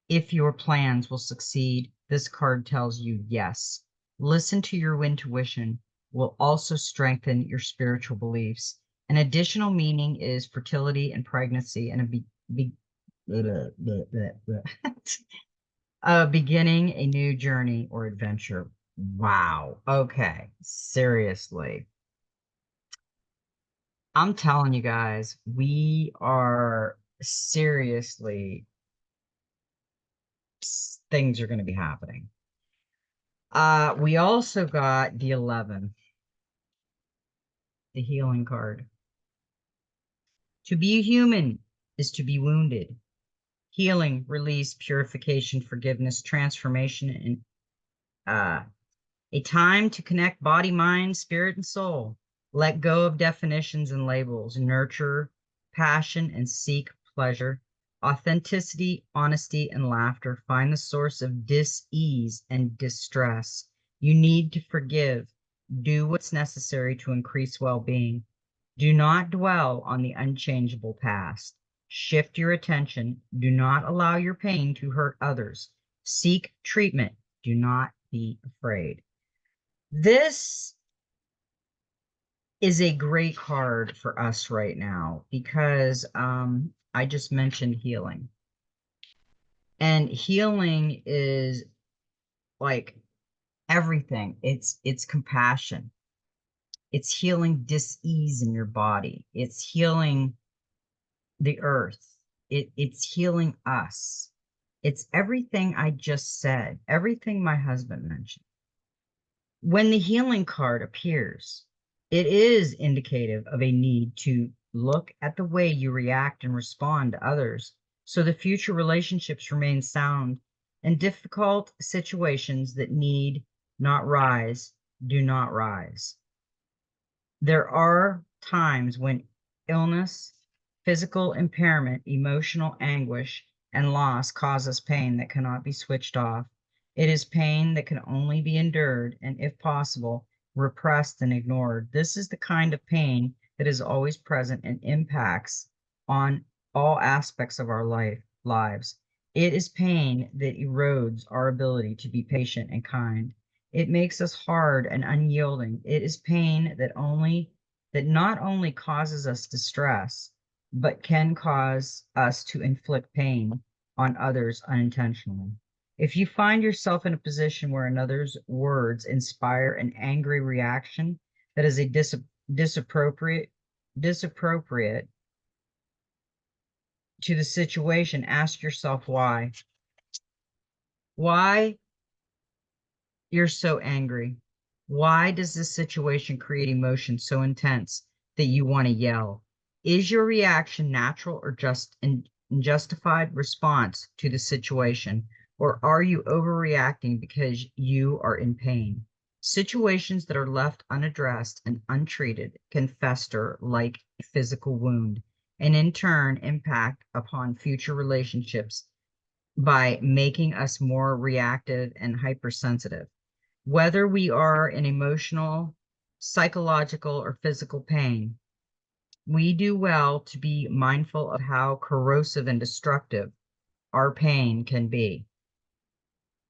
if your plans will succeed, this card tells you yes. Listen to your intuition will also strengthen your spiritual beliefs. An additional meaning is fertility and pregnancy and beginning a new journey or adventure. Wow. Okay. Seriously. I'm telling you guys, we are seriously, things are going to be happening. We also got the 11, the healing card. To be human is to be wounded. Healing, release, purification, forgiveness, transformation, and a time to connect body, mind, spirit, and soul. Let go of definitions and labels. Nurture passion and seek pleasure. Authenticity, honesty, and laughter. Find the source of dis-ease and distress. You need to forgive. Do what's necessary to increase well-being. Do not dwell on the unchangeable past. Shift your attention. Do not allow your pain to hurt others. Seek treatment. Do not be afraid. This is a great card for us right now because I just mentioned healing. And healing is like everything. It's compassion. It's healing dis-ease in your body. It's healing the earth. It's healing us. It's everything I just said, everything my husband mentioned. When the healing card appears, it is indicative of a need to look at the way you react and respond to others so the future relationships remain sound, and difficult situations that need not rise do not rise. There are times when illness, physical impairment, emotional anguish, and loss causes pain that cannot be switched off. It is pain that can only be endured and, if possible, repressed and ignored. This is the kind of pain that is always present and impacts on all aspects of our lives. It is pain that erodes our ability to be patient and kind. It makes us hard and unyielding. It is pain that not only causes us distress, but can cause us to inflict pain on others unintentionally. If you find yourself in a position where another's words inspire an angry reaction that is a disappropriate to the situation, ask yourself why. Why you're so angry? Why does this situation create emotion so intense that you want to yell? Is your reaction natural or just an unjustified response to the situation? Or are you overreacting because you are in pain? Situations that are left unaddressed and untreated can fester like a physical wound and in turn impact upon future relationships by making us more reactive and hypersensitive. Whether we are in emotional, psychological, or physical pain, we do well to be mindful of how corrosive and destructive our pain can be.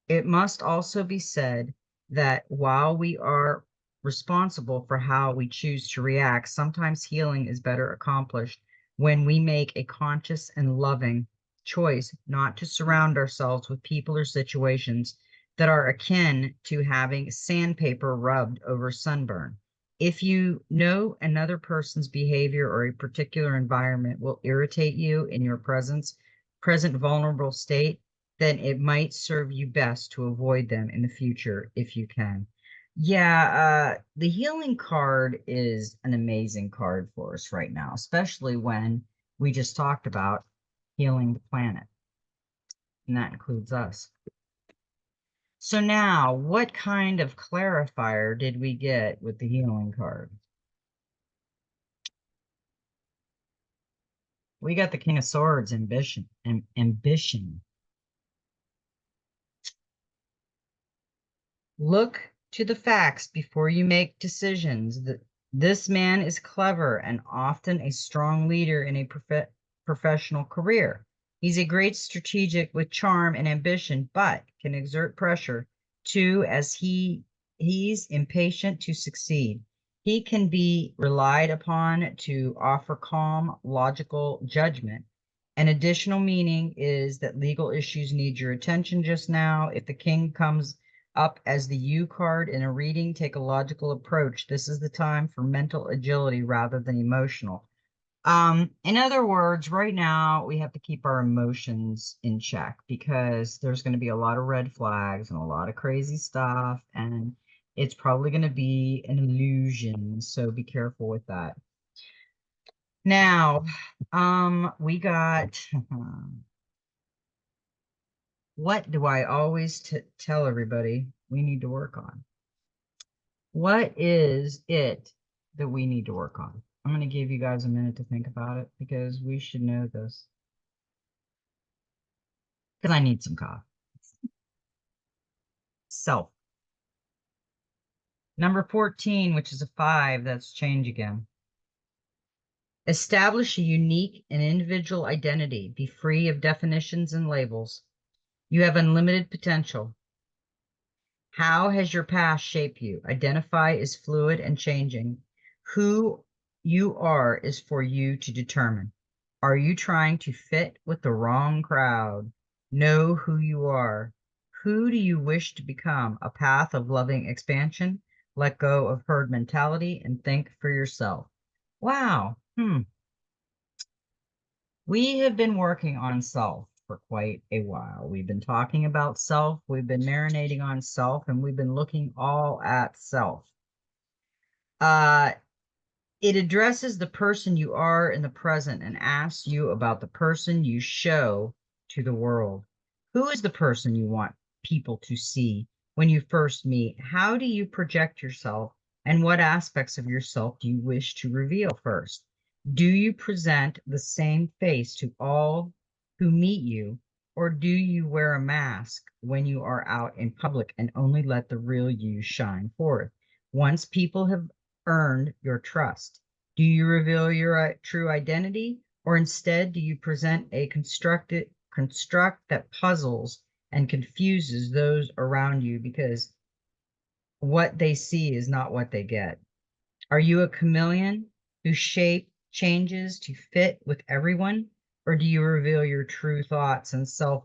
It must also be said that while we are responsible for how we choose to react, sometimes healing is better accomplished when we make a conscious and loving choice not to surround ourselves with people or situations that are akin to having sandpaper rubbed over sunburn. If you know another person's behavior or a particular environment will irritate you in your present vulnerable state, then it might serve you best to avoid them in the future if you can. Yeah, the healing card is an amazing card for us right now, especially when we just talked about healing the planet, and that includes us. So now, what kind of clarifier did we get with the healing card? We got the King of Swords, ambition, and ambition. Look to the facts before you make decisions. This man is clever and often a strong leader in a professional career. He's a great strategic with charm and ambition, but can exert pressure too as he's impatient to succeed. He can be relied upon to offer calm, logical judgment. An additional meaning is that legal issues need your attention just now. If the king comes up as the U card in a reading, take a logical approach. This is the time for mental agility rather than emotional. In other words, right now we have to keep our emotions in check because there's going to be a lot of red flags and a lot of crazy stuff, and it's probably going to be an illusion. So be careful with that. Now, we got what do I always tell everybody we need to work on? What is it that we need to work on? I'm going to give you guys a minute to think about it because we should know this. Because I need some coffee. Self. Number 14, which is a 5, that's change again. Establish a unique and individual identity. Be free of definitions and labels. You have unlimited potential. How has your past shaped you? Identify as fluid and changing. Who you are is for you to determine. Are you trying to fit with the wrong crowd? Know who you are. Who do you wish to become? A path of loving expansion. Let go of herd mentality and think for yourself. Wow. We have been working on self for quite a while. We've been talking about self, we've been marinating on self, and we've been looking all at self. It addresses the person you are in the present and asks you about the person you show to the world. Who is the person you want people to see when you first meet? How do you project yourself? And what aspects of yourself do you wish to reveal first? Do you present the same face to all who meet you, or do you wear a mask when you are out in public and only let the real you shine forth? Once people have earned your trust, do you reveal your true identity, or instead do you present a construct that puzzles and confuses those around you because what they see is not what they get. Are you a chameleon whose shape changes to fit with everyone, or do you reveal your true thoughts and self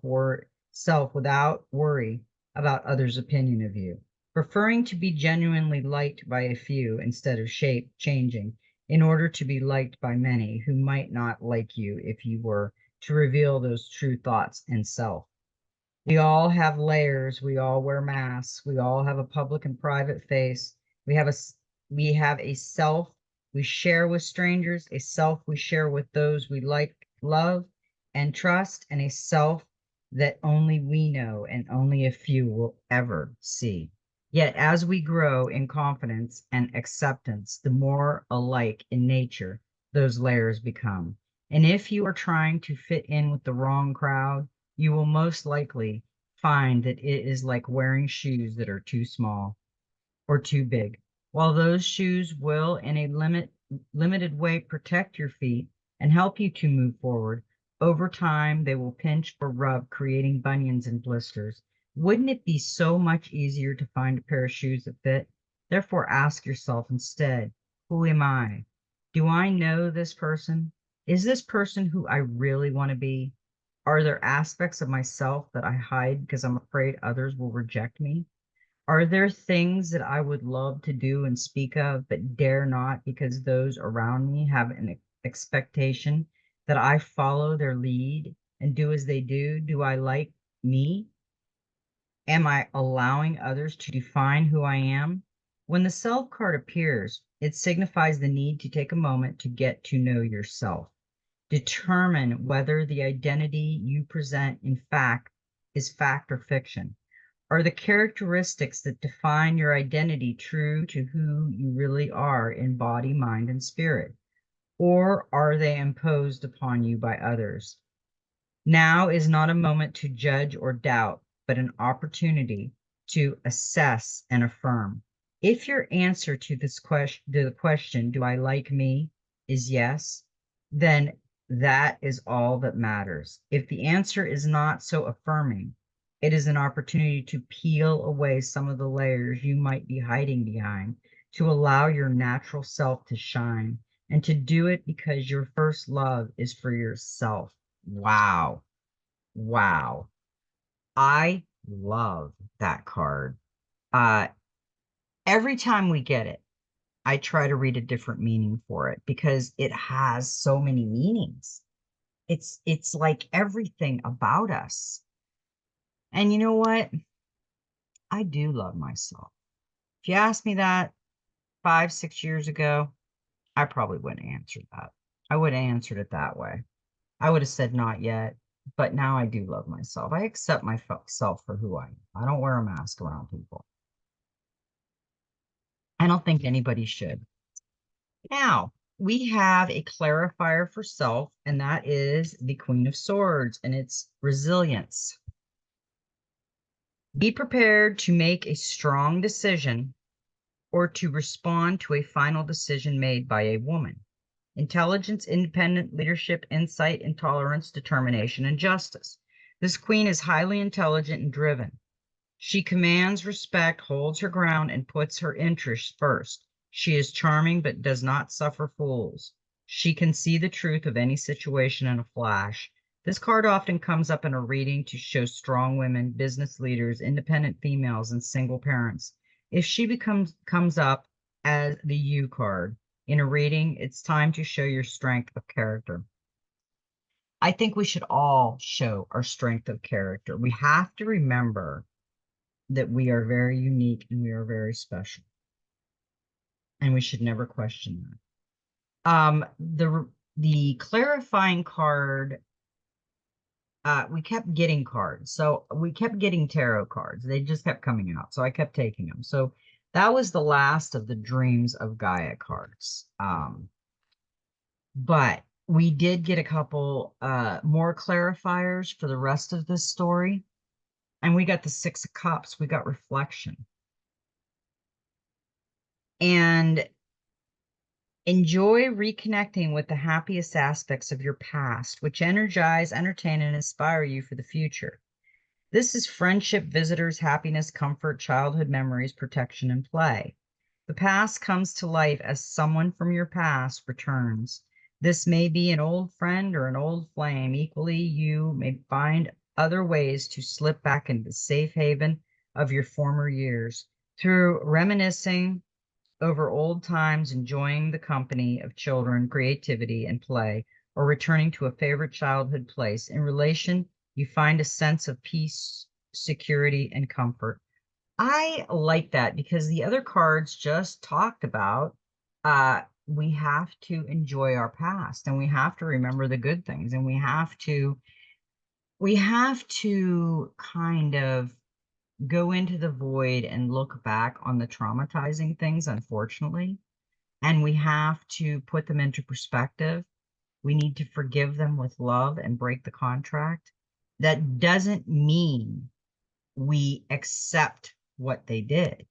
without worry about others' opinion of you, preferring to be genuinely liked by a few instead of shape changing in order to be liked by many who might not like you if you were to reveal those true thoughts and self? We all have layers. We all wear masks. We all have a public and private face. We have we have a self we share with strangers, a self we share with those we like, love, and trust, and a self that only we know and only a few will ever see. Yet as we grow in confidence and acceptance, the more alike in nature those layers become. And if you are trying to fit in with the wrong crowd, you will most likely find that it is like wearing shoes that are too small or too big. While those shoes will, in a limited way, protect your feet and help you to move forward, over time they will pinch or rub, creating bunions and blisters. Wouldn't it be so much easier to find a pair of shoes that fit? Therefore, ask yourself instead, who am I? Do I know this person? Is this person who I really want to be? Are there aspects of myself that I hide because I'm afraid others will reject me? Are there things that I would love to do and speak of, but dare not because those around me have an expectation that I follow their lead and do as they do? Do I like me? Am I allowing others to define who I am? When the self card appears, it signifies the need to take a moment to get to know yourself. Determine whether the identity you present in fact is fact or fiction. Are the characteristics that define your identity true to who you really are in body, mind, and spirit? Or are they imposed upon you by others? Now is not a moment to judge or doubt, but an opportunity to assess and affirm. If your answer to the question, do I like me, is yes, then that is all that matters. If the answer is not so affirming, it is an opportunity to peel away some of the layers you might be hiding behind, to allow your natural self to shine, and to do it because your first love is for yourself. Wow. Wow. I love that card. Uh, every time we get it, I try to read a different meaning for it because it has so many meanings. It's like everything about us. And you know what? I do love myself. If you asked me that 5, 6 years ago, I probably wouldn't have answered that. I would have answered it that way. I would have said not yet, but now I do love myself. I accept myself for who I am. I don't wear a mask around people. I don't think anybody should. Now, we have a clarifier for self, and that is the Queen of Swords, and it's resilience. Be prepared to make a strong decision or to respond to a final decision made by a woman. Intelligence, independent leadership, insight, intolerance, determination, and justice. This queen is highly intelligent and driven. She commands respect, holds her ground, and puts her interests first. She is charming but does not suffer fools. She can see the truth of any situation in a flash. This card often comes up in a reading to show strong women, business leaders, independent females, and single parents. If she comes up as the U card in a reading, it's time to show your strength of character. I think we should all show our strength of character. We have to remember that we are very unique and we are very special. And we should never question that. The clarifying card, we kept getting cards. So we kept getting tarot cards. They just kept coming out. So I kept taking them. So that was the last of the Dreams of Gaia cards. But we did get a couple more clarifiers for the rest of this story. And we got the Six of Cups. We got reflection. And enjoy reconnecting with the happiest aspects of your past, which energize, entertain, and inspire you for the future. This is friendship, visitors, happiness, comfort, childhood memories, protection, and play. The past comes to life as someone from your past returns. This may be an old friend or an old flame. Equally, you may find other ways to slip back into the safe haven of your former years through reminiscing over old times, enjoying the company of children, creativity, and play, or returning to a favorite childhood place. In relation, you find a sense of peace, security, and comfort. I like that because the other cards just talked about we have to enjoy our past and we have to remember the good things and we have to kind of go into the void and look back on the traumatizing things, unfortunately, and we have to put them into perspective. We need to forgive them with love and break the contract. That doesn't mean we accept what they did.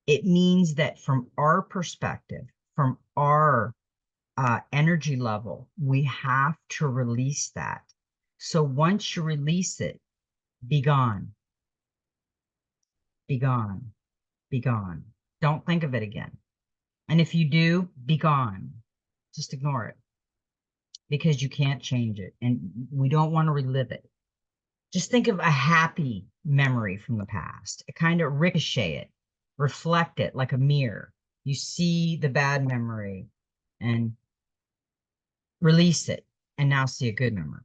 It means that from our perspective, from our energy level, we have to release that. So once you release it, be gone, be gone, be gone. Don't think of it again. And if you do, be gone. Just ignore it because you can't change it. And we don't want to relive it. Just think of a happy memory from the past. It kind of ricochet it, reflect it like a mirror. You see the bad memory and release it, and now see a good memory.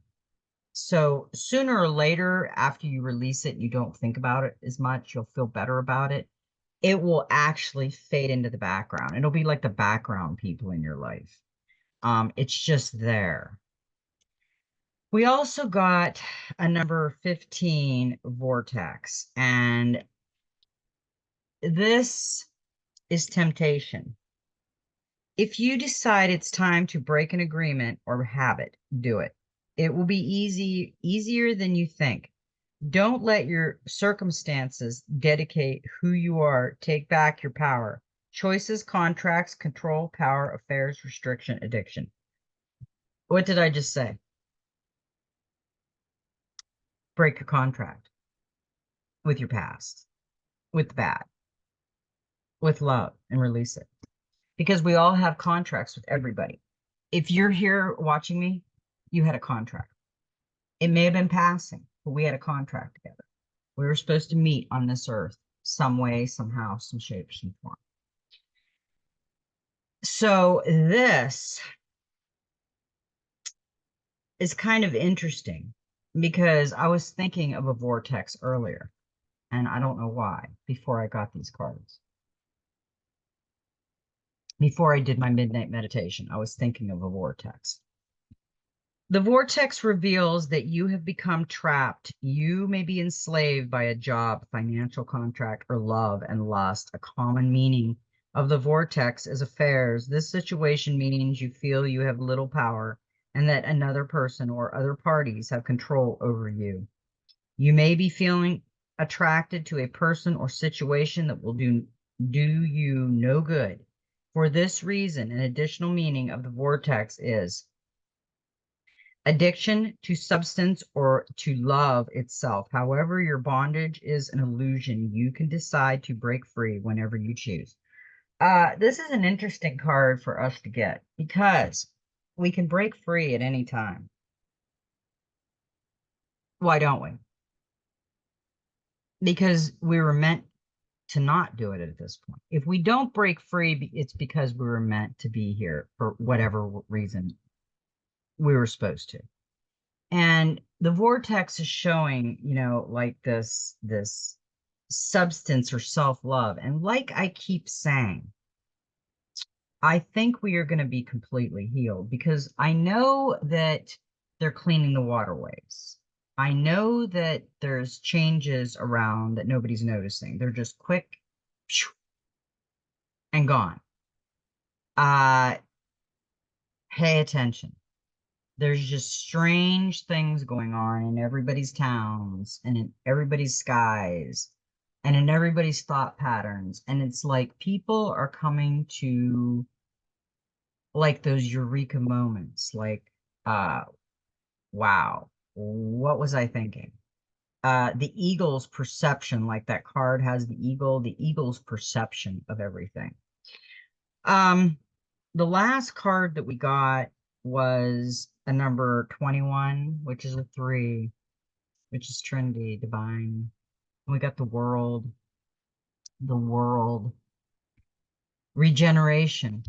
So sooner or later, after you release it, you don't think about it as much, you'll feel better about it. It will actually fade into the background. It'll be like the background people in your life. It's just there. We also got a number 15 vortex, and this is temptation. If you decide it's time to break an agreement or habit, do it. It will be easier than you think. Don't let your circumstances dedicate who you are. Take back your power. Choices, contracts, control, power, affairs, restriction, addiction. What did I just say? Break your contract with your past, with the bad, with love, and release it. Because we all have contracts with everybody. If you're here watching me, you had a contract. It may have been passing, but we had a contract together. We were supposed to meet on this earth some way, somehow, some shape, some form. So this is kind of interesting because I was thinking of a vortex earlier, and I don't know why, before I got these cards. Before I did my midnight meditation, I was thinking of a vortex. The vortex reveals that you have become trapped. You may be enslaved by a job, financial contract, or love and lust. A common meaning of the vortex is affairs. This situation means you feel you have little power and that another person or other parties have control over you. You may be feeling attracted to a person or situation that will do you no good. For this reason, an additional meaning of the vortex is addiction to substance or to love itself. However, your bondage is an illusion. You can decide to break free whenever you choose. This is an interesting card for us to get because we can break free at any time. Why don't we? Because we were meant to not do it at this point. If we don't break free, it's because we were meant to be here for whatever reason we were supposed to. And the vortex is showing, like this substance or self-love. And like I keep saying, I think we are going to be completely healed because I know that they're cleaning the waterways. I know that there's changes around that nobody's noticing. They're just quick and gone. Uh, Pay attention. There's just strange things going on in everybody's towns and in everybody's skies and in everybody's thought patterns. And it's like people are coming to like those eureka moments, like, wow, what was I thinking? the eagle's perception, like that card has the eagle's perception of everything. Um, the last card that we got was a number 21, which is a 3, which is Trinity, divine. And we got the world, regeneration,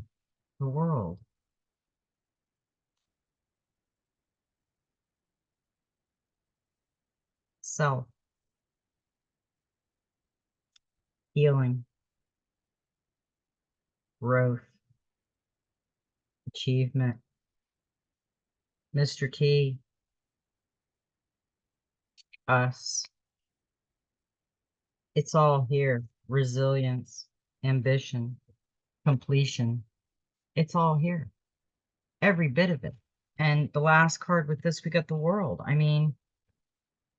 the world, self, healing, growth, achievement, Mr. T, us. It's all here. Resilience, ambition, completion. It's all here. Every bit of it. And the last card with this, we got the world. I mean,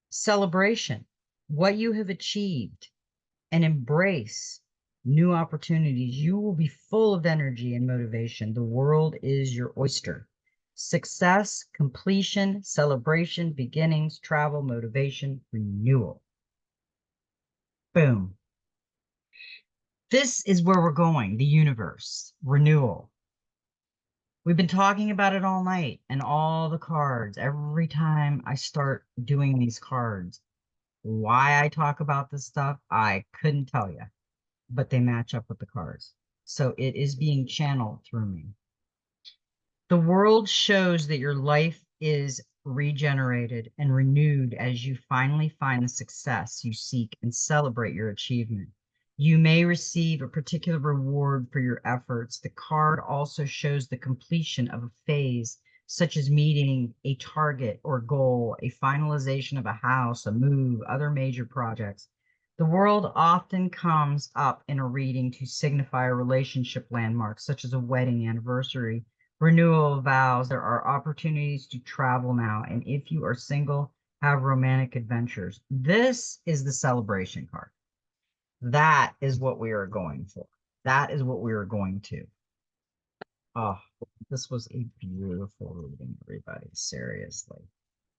celebration, what you have achieved, and embrace new opportunities. You will be full of energy and motivation. The world is your oyster. Success, completion, celebration, beginnings, travel, motivation, renewal. Boom. This is where we're going, the universe, renewal. We've been talking about it all night and all the cards. Every time I start doing these cards, why I talk about this stuff, I couldn't tell you, but they match up with the cards. So it is being channeled through me. The world shows that your life is regenerated and renewed as you finally find the success you seek and celebrate your achievement. You may receive a particular reward for your efforts. The card also shows the completion of a phase, such as meeting a target or goal, a finalization of a house, a move, other major projects. The world often comes up in a reading to signify a relationship landmark, such as a wedding anniversary, renewal of vows. There are opportunities to travel now, and if you are single, have romantic adventures. This is the celebration card. That is what we are going for. That is what we are going to. Oh, this was a beautiful reading, everybody. Seriously.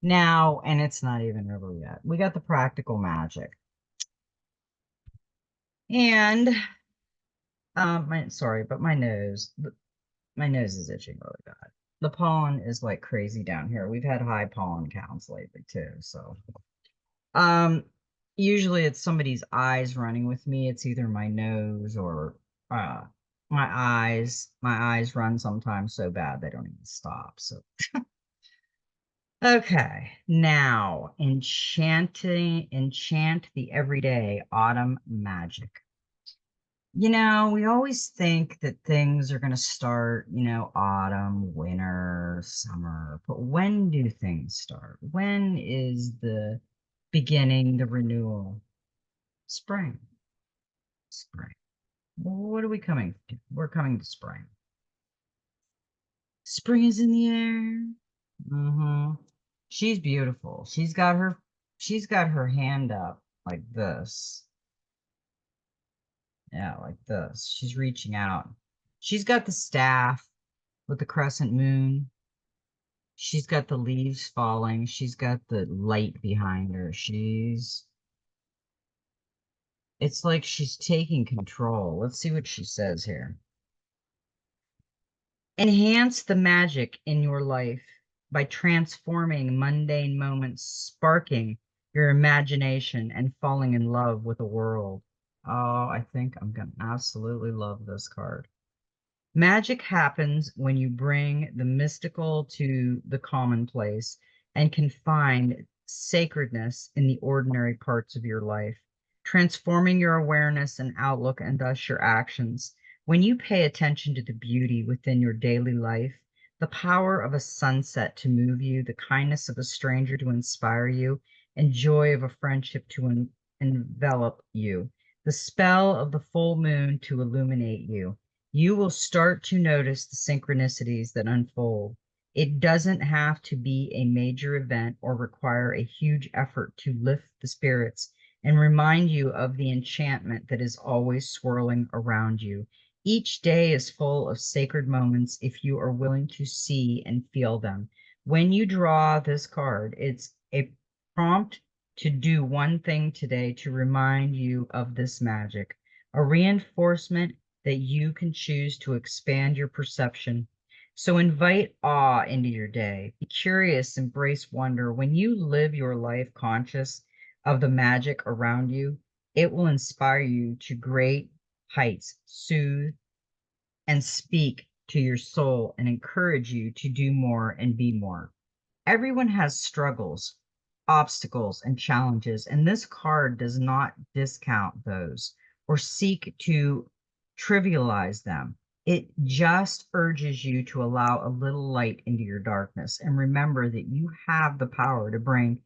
Now, and it's not even over yet. We got the practical magic. And sorry, but my nose is itching really bad. The pollen is like crazy down here. We've had high pollen counts lately too. So, um, usually it's somebody's eyes running with me. It's either my nose or uh my eyes. My eyes run sometimes so bad they don't even stop. So, okay, enchant the everyday autumn magic. We always think that things are going to start, autumn, winter, summer, but when do things start? When is the beginning, the renewal? Spring. Spring. Well, what are we coming to? We're coming to spring. Spring is in the air. Mm-hmm. She's beautiful. She's got her hand up like this. Yeah, like this. She's reaching out. She's got the staff with the crescent moon. She's got the leaves falling. She's got the light behind her. It's like she's taking control. Let's see what she says here. Enhance the magic in your life by transforming mundane moments, sparking your imagination, and falling in love with the world. Oh, I think I'm going to absolutely love this card. Magic happens when you bring the mystical to the commonplace and can find sacredness in the ordinary parts of your life, transforming your awareness and outlook and thus your actions. When you pay attention to the beauty within your daily life, the power of a sunset to move you, the kindness of a stranger to inspire you, and joy of a friendship to envelop you, the spell of the full moon to illuminate you, you will start to notice the synchronicities that unfold. It doesn't have to be a major event or require a huge effort to lift the spirits and remind you of the enchantment that is always swirling around you. Each day is full of sacred moments if you are willing to see and feel them. When you draw this card, it's a prompt to do one thing today to remind you of this magic, a reinforcement that you can choose to expand your perception. So invite awe into your day. Be curious, embrace wonder. When you live your life conscious of the magic around you, it will inspire you to great heights, soothe and speak to your soul, and encourage you to do more and be more. Everyone has struggles, obstacles, and challenges, and this card does not discount those or seek to trivialize them. It just urges you to allow a little light into your darkness and remember that you have the power to bring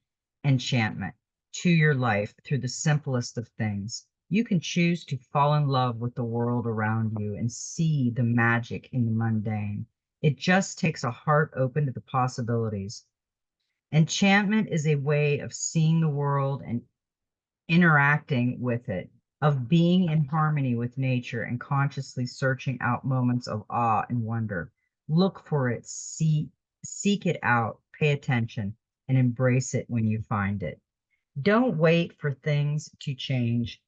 enchantment to your life through the simplest of things. You can choose to fall in love with the world around you and see the magic in the mundane. It just takes a heart open to the possibilities. Enchantment is a way of seeing the world and interacting with it, of being in harmony with nature and consciously searching out moments of awe and wonder. Look for it, seek it out, pay attention, and embrace it when you find it. Don't wait for things to change.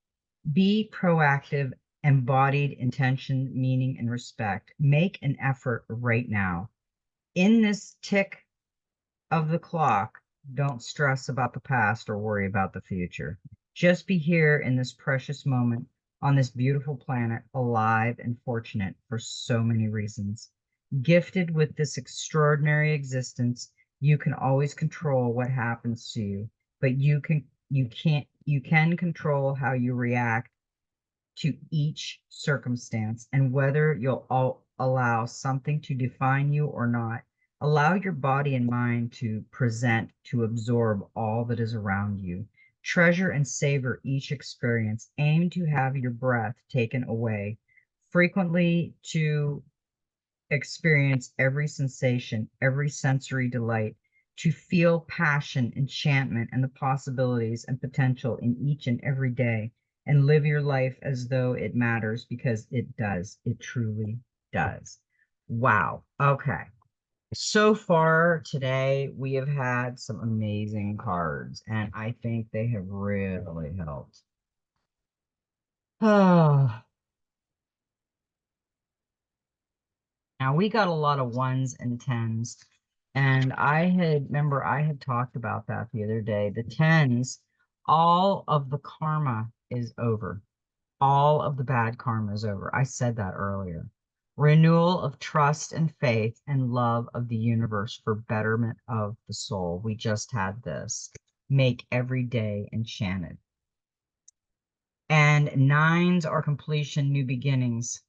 Be proactive, embodied intention, meaning, and respect. Make an effort right now. In this tick of the clock, don't stress about the past or worry about the future. Just be here in this precious moment on this beautiful planet, alive and fortunate for so many reasons. Gifted with this extraordinary existence, you can always control what happens to you, but you can control how you react to each circumstance and whether you'll allow something to define you or not. Allow your body and mind to present, to absorb all that is around you. Treasure and savor each experience. Aim to have your breath taken away. Frequently to experience every sensation, every sensory delight, to feel passion, enchantment, and the possibilities and potential in each and every day, and live your life as though it matters because it does. It truly does. Wow. Okay. So far today, we have had some amazing cards, and I think they have really helped. Oh, now we got a lot of ones and tens, and I had talked about that the other day. The tens, all of the karma is over. All of the bad karma is over. I said that earlier. Renewal of trust and faith and love of the universe for betterment of the soul. We just had this. Make every day enchanted. And nines are completion, new beginnings.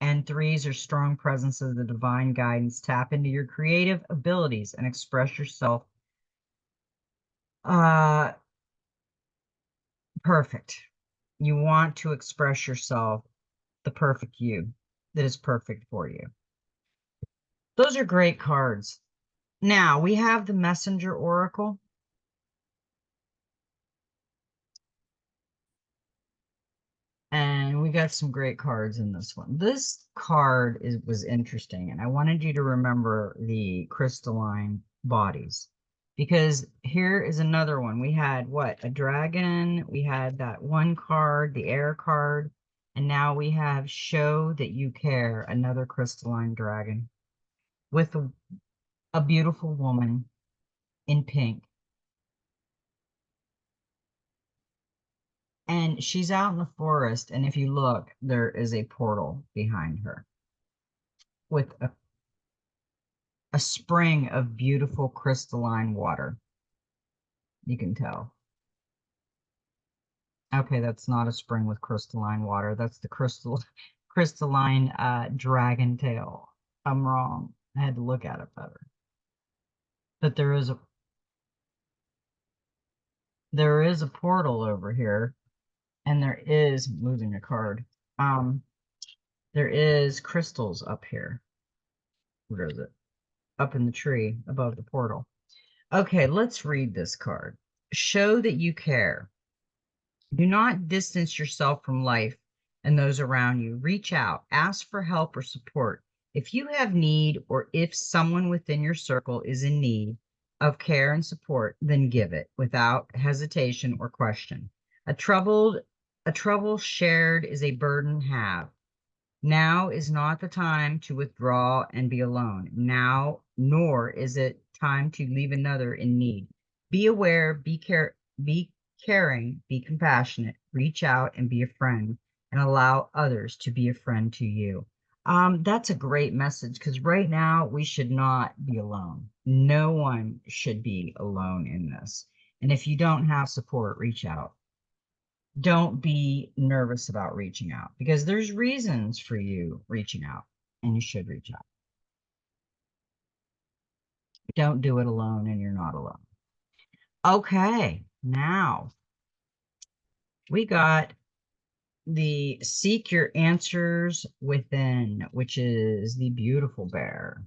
And threes are strong presence of the divine guidance. Tap into your creative abilities and express yourself. Uh, Perfect. You want to express yourself, the perfect you that is perfect for you. Those are great cards. Now we have the Messenger Oracle. And we got some great cards in this one. This card was interesting, and I wanted you to remember the crystalline bodies, because here is another one. We had what? A dragon. We had that one card, the air card, and now we have show that you care, another crystalline dragon with a beautiful woman in pink. And she's out in the forest, and if you look, there is a portal behind her with a spring of beautiful crystalline water. You can tell. Okay, that's not a spring with crystalline water. That's the crystalline dragon tail. I'm wrong. I had to look at it better. But there is a portal over here, and there is losing a card. There is crystals up here. Where is it? Up in the tree above the portal. Okay, let's read this card. Show that you care. Do not distance yourself from life and those around you. Reach out, ask for help or support. If you have need or if someone within your circle is in need, of care and support, then give it without hesitation or question. A troubled, a trouble shared is a burden halved. Now is not the time to withdraw and be alone. Now, nor is it time to leave another in need. Be aware, be caring, be compassionate, reach out and be a friend, and allow others to be a friend to you. That's a great message because right now we should not be alone. No one should be alone in this. And if you don't have support, reach out. Don't be nervous about reaching out because there's reasons for you reaching out and you should reach out. Don't do it alone and you're not alone. Okay, now we got the Seek Your Answers Within, which is the beautiful bear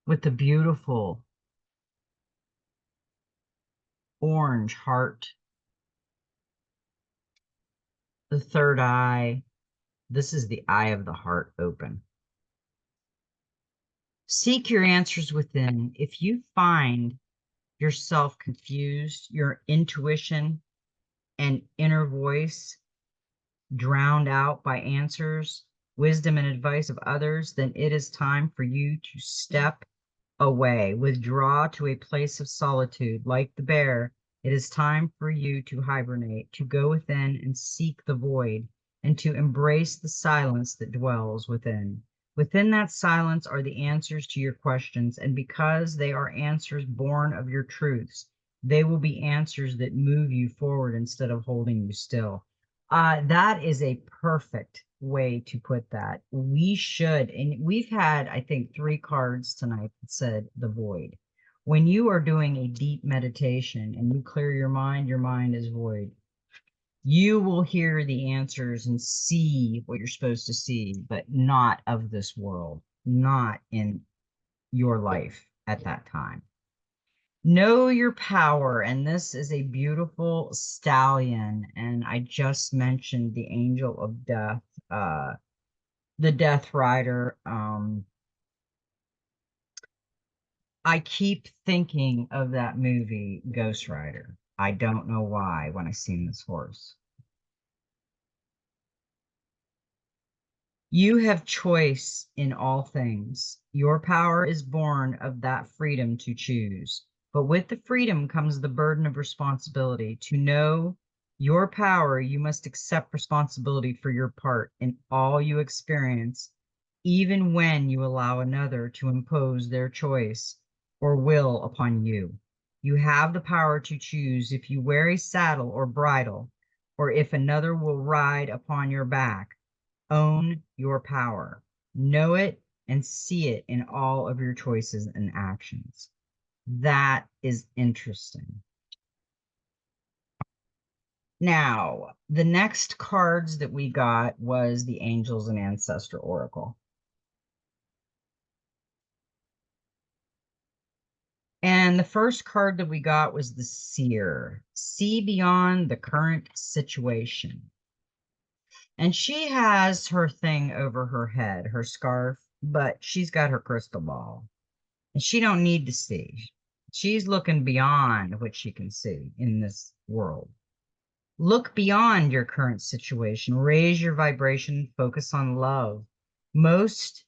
with the beautiful orange heart, the third eye. This is the eye of the heart open. Seek your answers within. If you find yourself confused, your intuition and inner voice drowned out by answers, wisdom, and advice of others, then it is time for you to step away, withdraw to a place of solitude. Like the bear, it is time for you to hibernate, to go within and seek the void, and to embrace the silence that dwells within. Within that silence are the answers to your questions, and because they are answers born of your truths, they will be answers that move you forward instead of holding you still. That is a perfect way to put that. We should, and we've had, I think, 3 cards tonight that said the void. When you are doing a deep meditation and you clear your mind is void. You will hear the answers and see what you're supposed to see, but not of this world, not in your life at that time. Know your power, and this is a beautiful stallion. And I just mentioned the angel of death, the Death Rider. I keep thinking of that movie, Ghost Rider. I don't know why when I seen this horse. You have choice in all things. Your power is born of that freedom to choose. But with the freedom comes the burden of responsibility. To know your power, you must accept responsibility for your part in all you experience, even when you allow another to impose their choice or will upon you. You have the power to choose if you wear a saddle or bridle, or if another will ride upon your back. Own your power. Know it and see it in all of your choices and actions. That is interesting. Now, the next cards that we got was the Angels and Ancestor Oracle. And the first card that we got was the Seer. See beyond the current situation. And she has her thing over her head, her scarf, but she's got her crystal ball. And she don't need to see. She's looking beyond what she can see in this world. Look beyond your current situation. Raise your vibration. Focus on love. Most,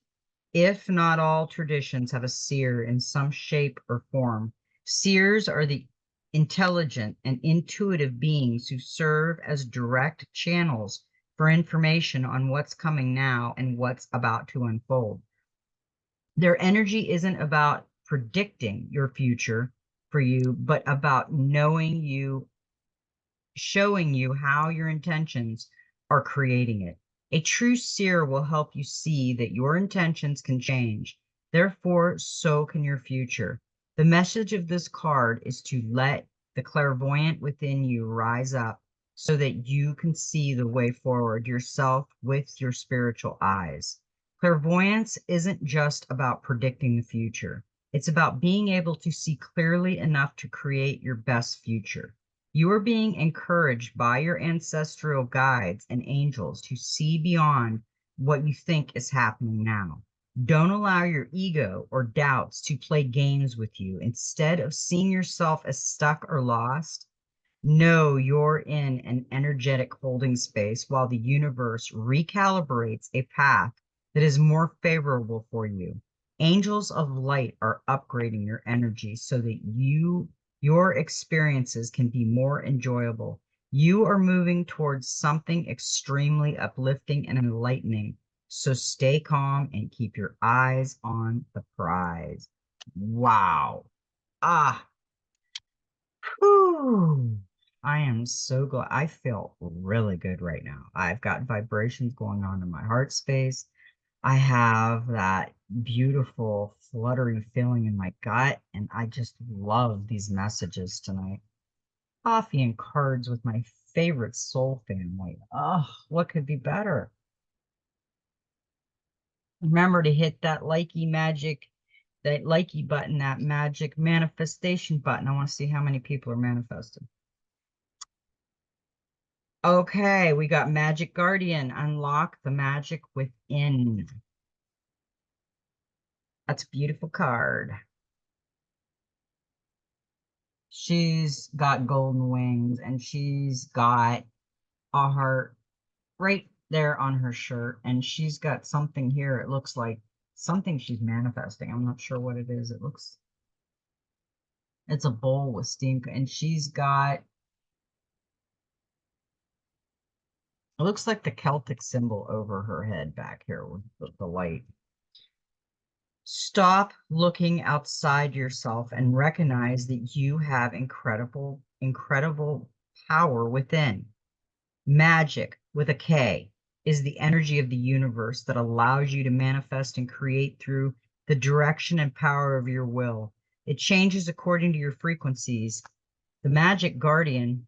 if not all, traditions have a seer in some shape or form. Seers are the intelligent and intuitive beings who serve as direct channels for information on what's coming now and what's about to unfold. Their energy isn't about predicting your future for you, but about knowing you, showing you how your intentions are creating it. A true seer will help you see that your intentions can change. Therefore, so can your future. The message of this card is to let the clairvoyant within you rise up so that you can see the way forward yourself with your spiritual eyes. Clairvoyance isn't just about predicting the future. It's about being able to see clearly enough to create your best future. You are being encouraged by your ancestral guides and angels to see beyond what you think is happening now. Don't allow your ego or doubts to play games with you. Instead of seeing yourself as stuck or lost, know you're in an energetic holding space while the universe recalibrates a path that is more favorable for you. Angels of light are upgrading your energy so that your experiences can be more enjoyable. You are moving towards something extremely uplifting and enlightening. So stay calm and keep your eyes on the prize. Wow. Ah, whew. I am so glad. I feel really good right now. I've got vibrations going on in my heart space. I have that beautiful fluttery feeling in my gut, and I just love these messages tonight. Coffee and cards with my favorite soul family. Oh, what could be better? Remember to hit that likey button, that magic manifestation button. I want to see how many people are manifesting. Okay, we got Magic Guardian. Unlock the magic within. That's a beautiful card. She's got golden wings and she's got a heart right there on her shirt. And she's got something here. It looks like something she's manifesting. I'm not sure what it is. It's a bowl with steam. And she's got, it looks like the Celtic symbol over her head back here with the light. Stop looking outside yourself and recognize that you have incredible power within. Magic with a K is the energy of the universe that allows you to manifest and create through the direction and power of your will. It changes according to your frequencies. The magic guardian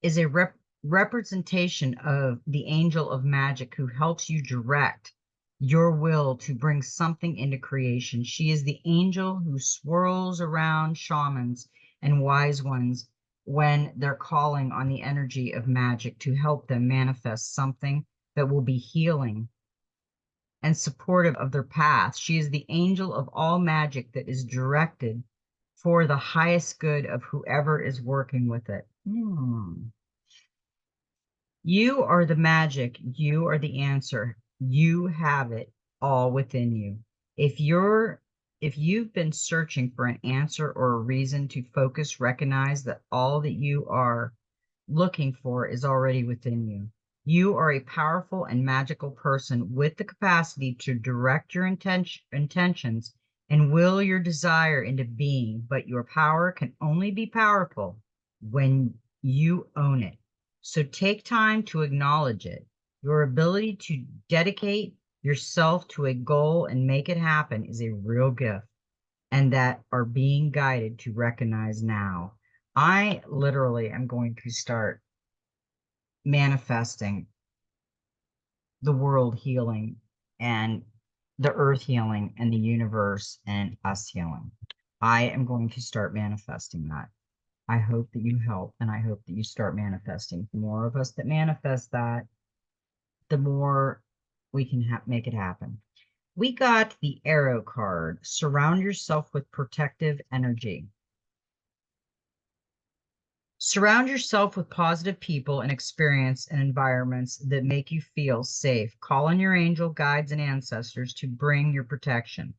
is a representation of the angel of magic who helps you direct your will to bring something into creation. She is the angel who swirls around shamans and wise ones when they're calling on the energy of magic to help them manifest something that will be healing and supportive of their path. She is the angel of all magic that is directed for the highest good of whoever is working with it. You are the magic. You are the answer. You have it all within you. If you're if you've been searching for an answer or a reason to focus, recognize that all that you are looking for is already within you. You are a powerful and magical person with the capacity to direct your intentions and will your desire into being, but your power can only be powerful when you own it. So take time to acknowledge it. Your ability to dedicate yourself to a goal and make it happen is a real gift, and that are being guided to recognize now. I literally am going to start manifesting the world healing and the earth healing and the universe and us healing. I am going to start manifesting that. I hope that you help and I hope that you start manifesting. The more of us that manifest that, the more we can make it happen. We got the arrow card. Surround yourself with protective energy. Surround yourself with positive people and experience and environments that make you feel safe. Call on your angel guides and ancestors to bring your protection.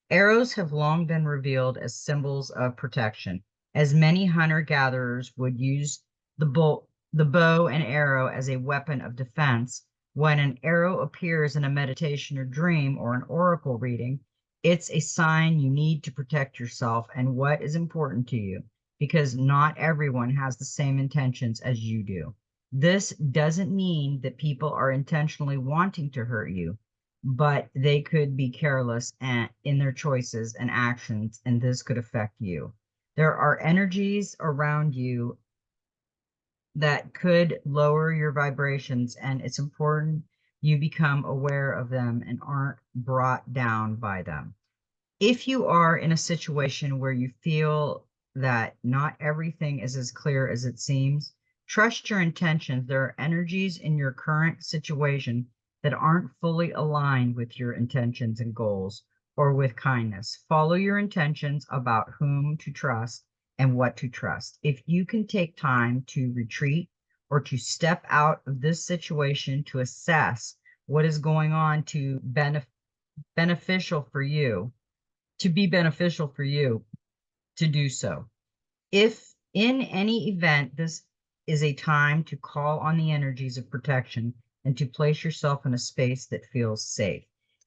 Arrows have long been revealed as symbols of protection, as many hunter-gatherers would use the bow and arrow as a weapon of defense. When an arrow appears in a meditation or dream or an oracle reading, it's a sign you need to protect yourself and what is important to you, because not everyone has the same intentions as you do. This doesn't mean that people are intentionally wanting to hurt you, but they could be careless in their choices and actions, and this could affect you. There are energies around you that could lower your vibrations, and it's important you become aware of them and aren't brought down by them. If you are in a situation where you feel that not everything is as clear as it seems, trust your intentions. There are energies in your current situation that aren't fully aligned with your intentions and goals or with kindness. Follow your intentions about whom to trust and what to trust. If you can take time to retreat or to step out of this situation to assess what is going on to beneficial for you, to be beneficial for you, to do so. If in any event this is a time to call on the energies of protection and to place yourself in a space that feels safe.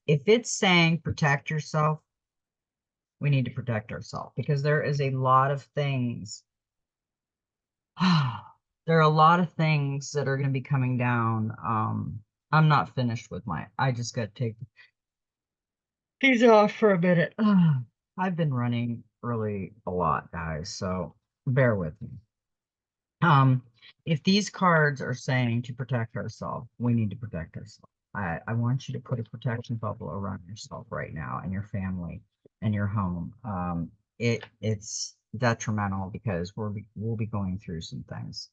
If it's saying protect yourself, we need to protect ourselves because there is a lot of things. There are a lot of things that are going to be coming down. I'm not finished with I just got to take these off for a minute. I've been running really a lot, guys, so bear with me. Um, if these cards are saying to protect ourselves, we need to protect ourselves. I want you to put a protection bubble around yourself right now and your family and your home. It's detrimental because we'll be going through some things.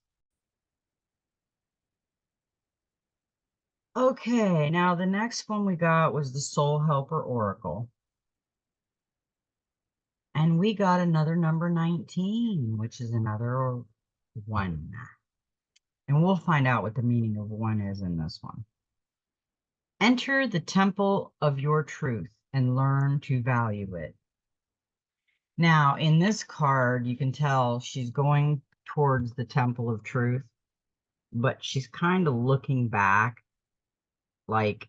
Okay, now the next one we got was the Soul Helper Oracle. And we got another number 19, which is another one. And we'll find out what the meaning of one is in this one. Enter the temple of your truth and learn to value it. Now, in this card, you can tell she's going towards the temple of truth, but she's kind of looking back like,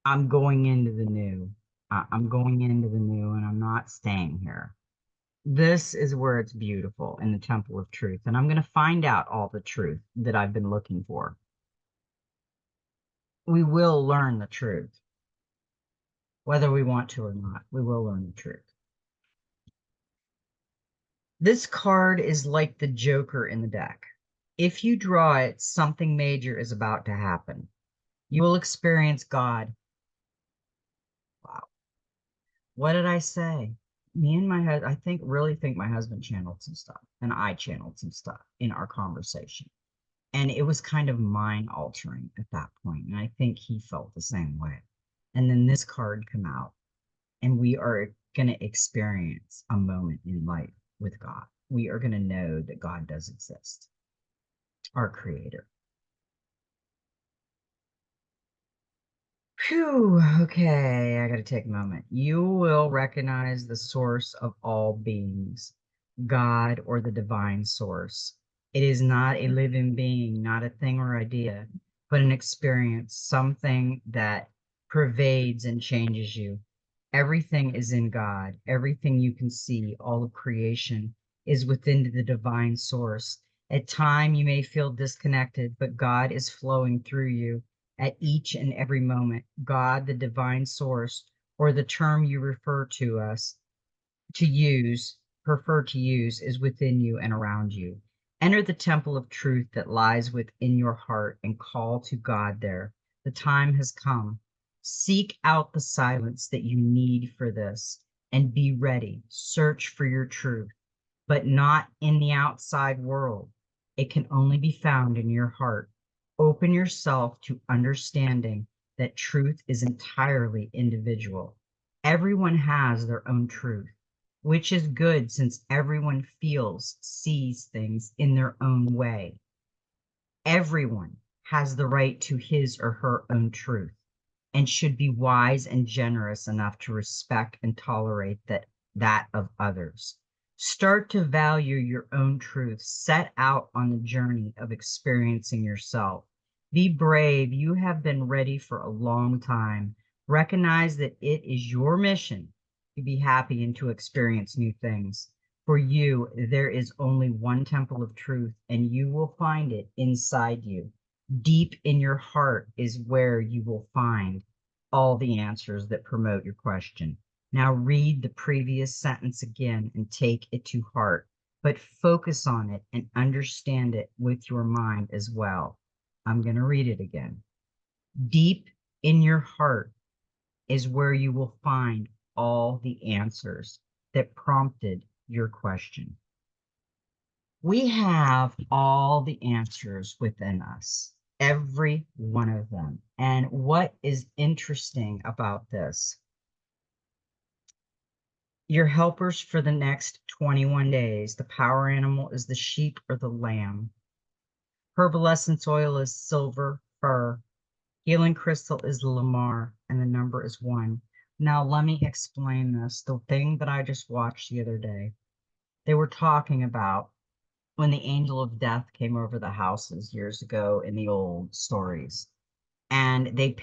I'm going into the new. I'm going into the new and I'm not staying here. This is where it's beautiful in the temple of truth. And I'm going to find out all the truth that I've been looking for. We will learn the truth. Whether we want to or not, we will learn the truth. This card is like the Joker in the deck. If you draw it, something major is about to happen. You will experience God. Wow. What did I say? Me and my husband, really think my husband channeled some stuff, and I channeled some stuff in our conversation. And it was kind of mind altering at that point. And I think he felt the same way. And then this card come out, and we are going to experience a moment in life with God. We are going to know that God does exist, our creator. Phew, okay, I got to take a moment. You will recognize the source of all beings, God or the divine source. It is not a living being, not a thing or idea, but an experience, something that pervades and changes you. Everything is in God. Everything you can see, all of creation, is within the divine source. At time you may feel disconnected, but God is flowing through you at each and every moment. God, the divine source, or the term you prefer to use, is within you and around you. Enter the temple of truth that lies within your heart and call to God there. The time has come. Seek out the silence that you need for this and be ready. Search for your truth, but not in the outside world. It can only be found in your heart. Open yourself to understanding that truth is entirely individual. Everyone has their own truth, which is good since everyone sees things in their own way. Everyone has the right to his or her own truth and should be wise and generous enough to respect and tolerate that of others. Start to value your own truth. Set out on the journey of experiencing yourself. Be brave. You have been ready for a long time. Recognize that it is your mission to be happy and to experience new things. For you, there is only one temple of truth, and you will find it inside you. Deep in your heart is where you will find all the answers that promote your question. Now read the previous sentence again and take it to heart, but focus on it and understand it with your mind as well. I'm going to read it again. Deep in your heart is where you will find all the answers that prompted your question. We have all the answers within us. every one of them. And what is interesting about this, your helpers for the next 21 days, the power animal is the sheep or the lamb. Herbal oil is silver fir. Healing crystal is Lamar, and the number is 1. Now, let me explain this. The thing that I just watched the other day, they were talking about when the angel of death came over the houses years ago in the old stories. And they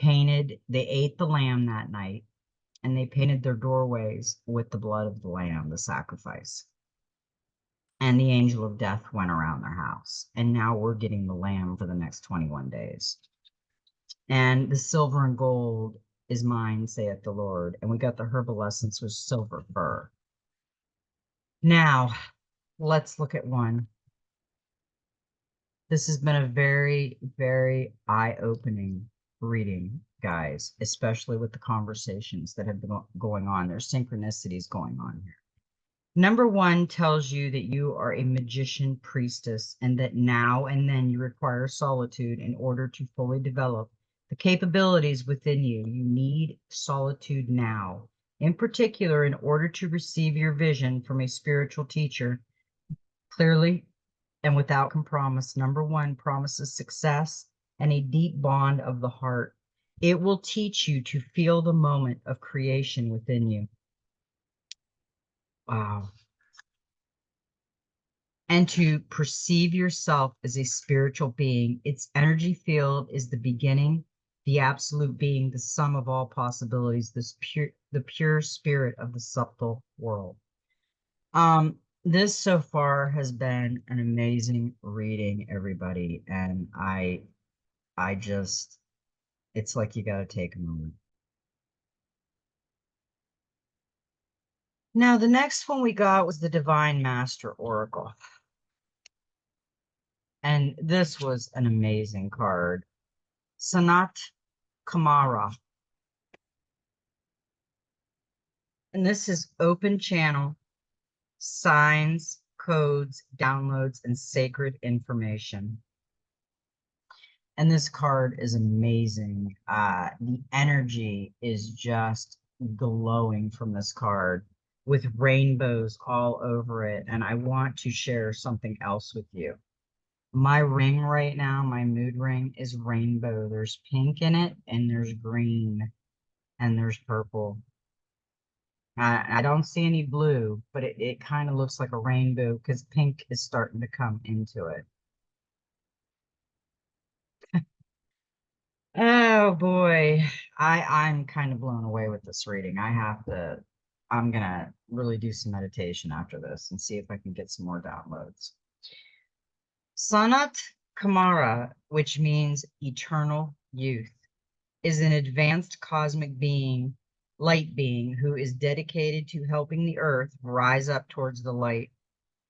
ate the lamb that night, and they painted their doorways with the blood of the lamb, the sacrifice. And the angel of death went around their house. And now we're getting the lamb for the next 21 days. And the silver and gold is mine, saith the Lord. And we got the herbal essence with silver fir. Now, let's look at one. This has been a very, very eye-opening reading, guys, especially with the conversations that have been going on. There's synchronicities going on here. Number 1 tells you that you are a magician priestess and that now and then you require solitude in order to fully develop the capabilities within you. You need solitude now. In particular, in order to receive your vision from a spiritual teacher clearly and without compromise. Number 1 promises success and a deep bond of the heart. It will teach you to feel the moment of creation within you. Wow. And to perceive yourself as a spiritual being. Its energy field is the beginning, the absolute being, the sum of all possibilities, the pure spirit of the subtle world. This so far has been an amazing reading, everybody, and I just, it's like you got to take a moment. Now, the next one we got was the Divine Master Oracle. And this was an amazing card. Sanat Kamara. And this is open channel, signs, codes, downloads, and sacred information. And this card is amazing. The energy is just glowing from this card with rainbows all over it. And I want to share something else with you. My ring right now, my mood ring, is rainbow. There's pink in it, and there's green, and there's purple. I don't see any blue, but it kind of looks like a rainbow because pink is starting to come into it. Oh boy, I'm kind of blown away with this reading. I'm gonna really do some meditation after this and see if I can get some more downloads. Sanat Kamara, which means eternal youth, is an advanced cosmic being, light being, who is dedicated to helping the earth rise up towards the light.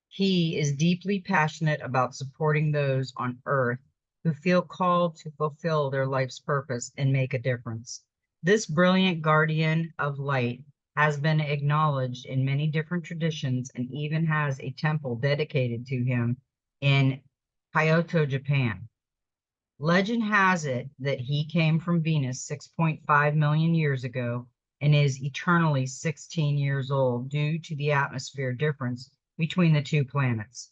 He is deeply passionate about supporting those on earth who feel called to fulfill their life's purpose and make a difference. This brilliant guardian of light has been acknowledged in many different traditions and even has a temple dedicated to him in Kyoto, Japan. Legend has it that he came from Venus 6.5 million years ago and is eternally 16 years old due to the atmosphere difference between the two planets.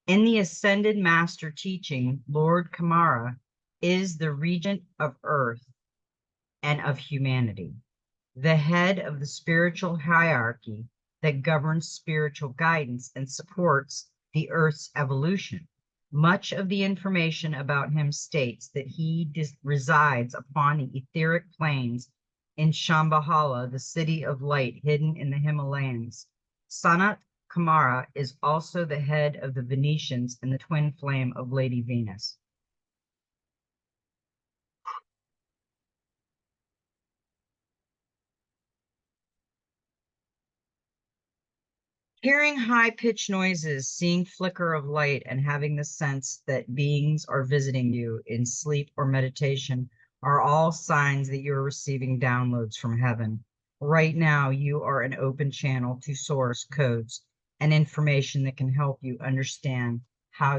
In the Ascended Master teaching, Lord Kamara is the regent of Earth and of humanity, the head of the spiritual hierarchy that governs spiritual guidance and supports the Earth's evolution. Much of the information about him states that he resides upon the etheric plains in Shambhala, the city of light hidden in the Himalayas. Sanat Kamara is also the head of the Venetians and the twin flame of Lady Venus. Hearing high-pitched noises, seeing flicker of light, and having the sense that beings are visiting you in sleep or meditation are all signs that you're receiving downloads from heaven. Right now, you are an open channel to source codes and information that can help you understand how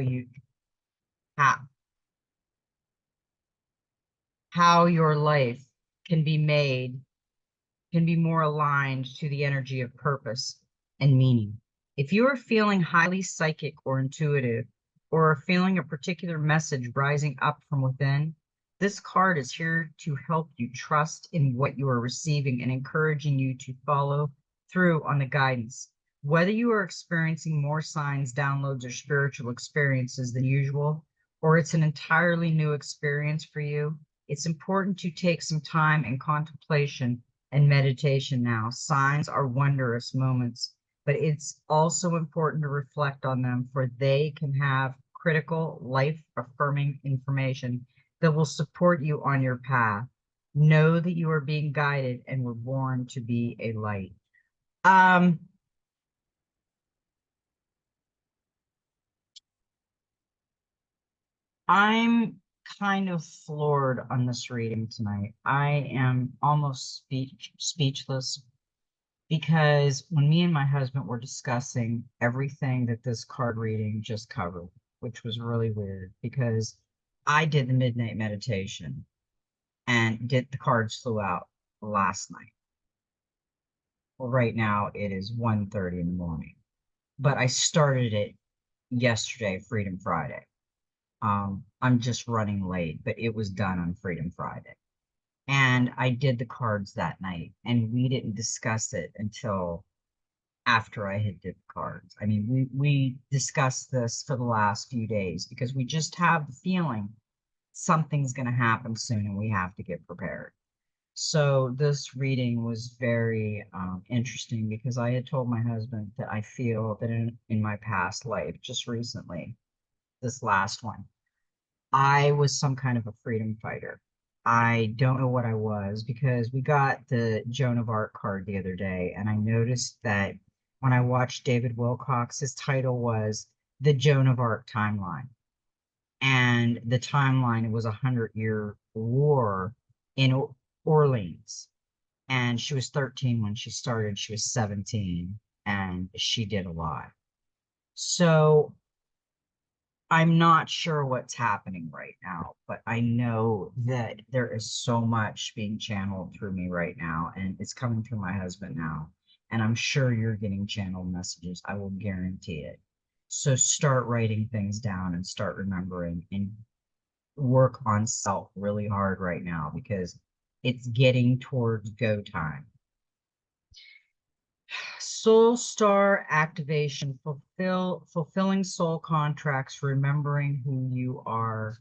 how your life can be made, can be more aligned to the energy of purpose and meaning. If you are feeling highly psychic or intuitive, or are feeling a particular message rising up from within, this card is here to help you trust in what you are receiving and encouraging you to follow through on the guidance. Whether you are experiencing more signs, downloads, or spiritual experiences than usual, or it's an entirely new experience for you, it's important to take some time and contemplation and meditation now. Signs are wondrous moments, but it's also important to reflect on them, for they can have critical, life affirming information that will support you on your path. Know that you are being guided and were born to be a light. Um, I'm kind of floored on this reading tonight. I am almost speechless because when me and my husband were discussing everything that this card reading just covered, which was really weird because I did the midnight meditation and did the cards flew out last night. Well, right now it is 1:30 in the morning, but I started it yesterday, Freedom Friday. I'm just running late, but it was done on Freedom Friday. And I did the cards that night, and we didn't discuss it until after I had did the cards. I mean, we discussed this for the last few days because we just have the feeling something's going to happen soon and we have to get prepared. So this reading was very interesting because I had told my husband that I feel that in my past life, just recently, this last one, I was some kind of a freedom fighter. I don't know what I was because we got the Joan of Arc card the other day, and I noticed that when I watched David Wilcox, his title was The Joan of Arc Timeline. And the timeline was 100-year war in Orleans. And she was 13 when she started, she was 17, and she did a lot. So I'm not sure what's happening right now, but I know that there is so much being channeled through me right now, and it's coming through my husband now. And I'm sure you're getting channeled messages. I will guarantee it. So start writing things down and start remembering and work on self really hard right now because it's getting towards go time. Soul star activation, fulfilling soul contracts, remembering who you are.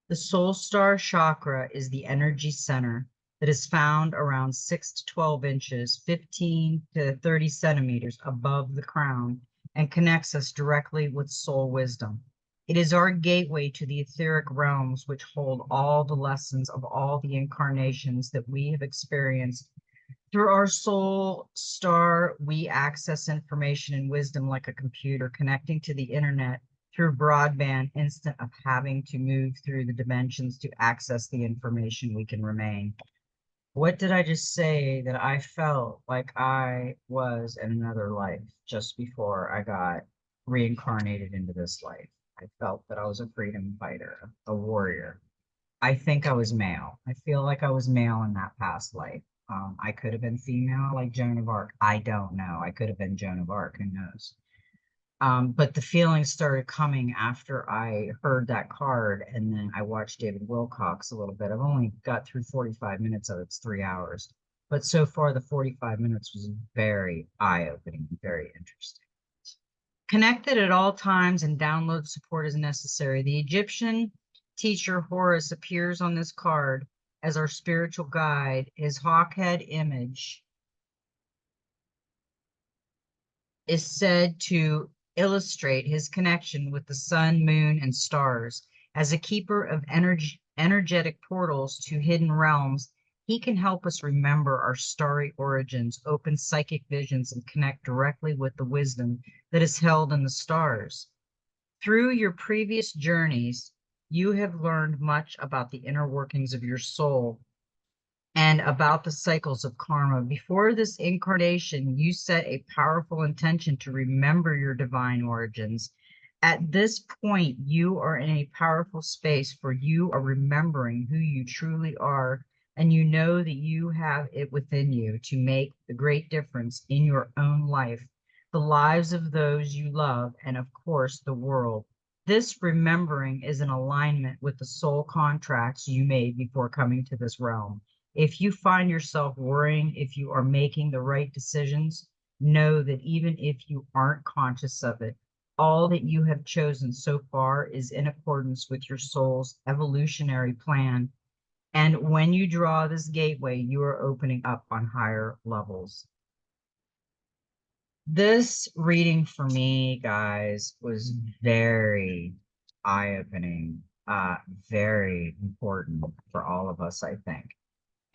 The soul star chakra is the energy center that is found around 6 to 12 inches, 15 to 30 centimeters above the crown, and connects us directly with soul wisdom. It is our gateway to the etheric realms, which hold all the lessons of all the incarnations that we have experienced. Through our soul star, we access information and wisdom like a computer, connecting to the internet through broadband instead of having to move through the dimensions to access the information. We can remain. What did I just say that I felt like I was in another life just before I got reincarnated into this life? I felt that I was a freedom fighter, a warrior. I think I was male. I feel like I was male in that past life. I could have been female like Joan of Arc. I don't know. I could have been Joan of Arc. Who knows? But the feelings started coming after I heard that card, and then I watched David Wilcox a little bit. I've only got through 45 minutes of it. It's 3 hours. But so far, the 45 minutes was very eye-opening and very interesting. Connected at all times and download support as necessary. The Egyptian teacher Horus appears on this card as our spiritual guide. His hawk head image is said to illustrate his connection with the sun, moon, and stars. As a keeper of energetic portals to hidden realms, he can help us remember our starry origins, open psychic visions, and connect directly with the wisdom that is held in the stars. Through your previous journeys, you have learned much about the inner workings of your soul and about the cycles of karma. Before this incarnation, you set a powerful intention to remember your divine origins At this point, you are in a powerful space for you are remembering who you truly are, and you know that you have it within you to make the great difference in your own life, the lives of those you love, and of course, the world. This remembering is in alignment with the soul contracts you made before coming to this realm. If you find yourself worrying if you are making the right decisions, know that even if you aren't conscious of it, all that you have chosen so far is in accordance with your soul's evolutionary plan. And when you draw this gateway, you are opening up on higher levels. This reading for me, guys, was very eye-opening, very important for all of us, I think.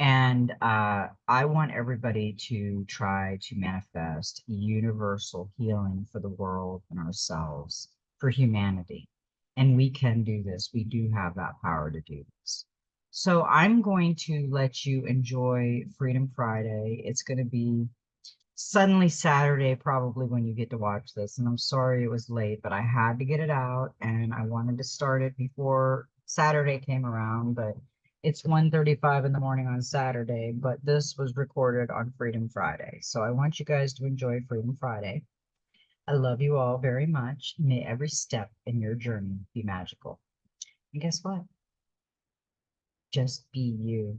And I want everybody to try to manifest universal healing for the world and ourselves, for humanity. And we can do this. We do have that power to do this. So I'm going to let you enjoy Freedom Friday. It's going to be suddenly Saturday, probably when you get to watch this. And I'm sorry it was late, but I had to get it out and I wanted to start it before Saturday came around, but it's 1:35 in the morning on Saturday, but this was recorded on Freedom Friday. So I want you guys to enjoy Freedom Friday. I love you all very much. May every step in your journey be magical. And guess what? Just be you.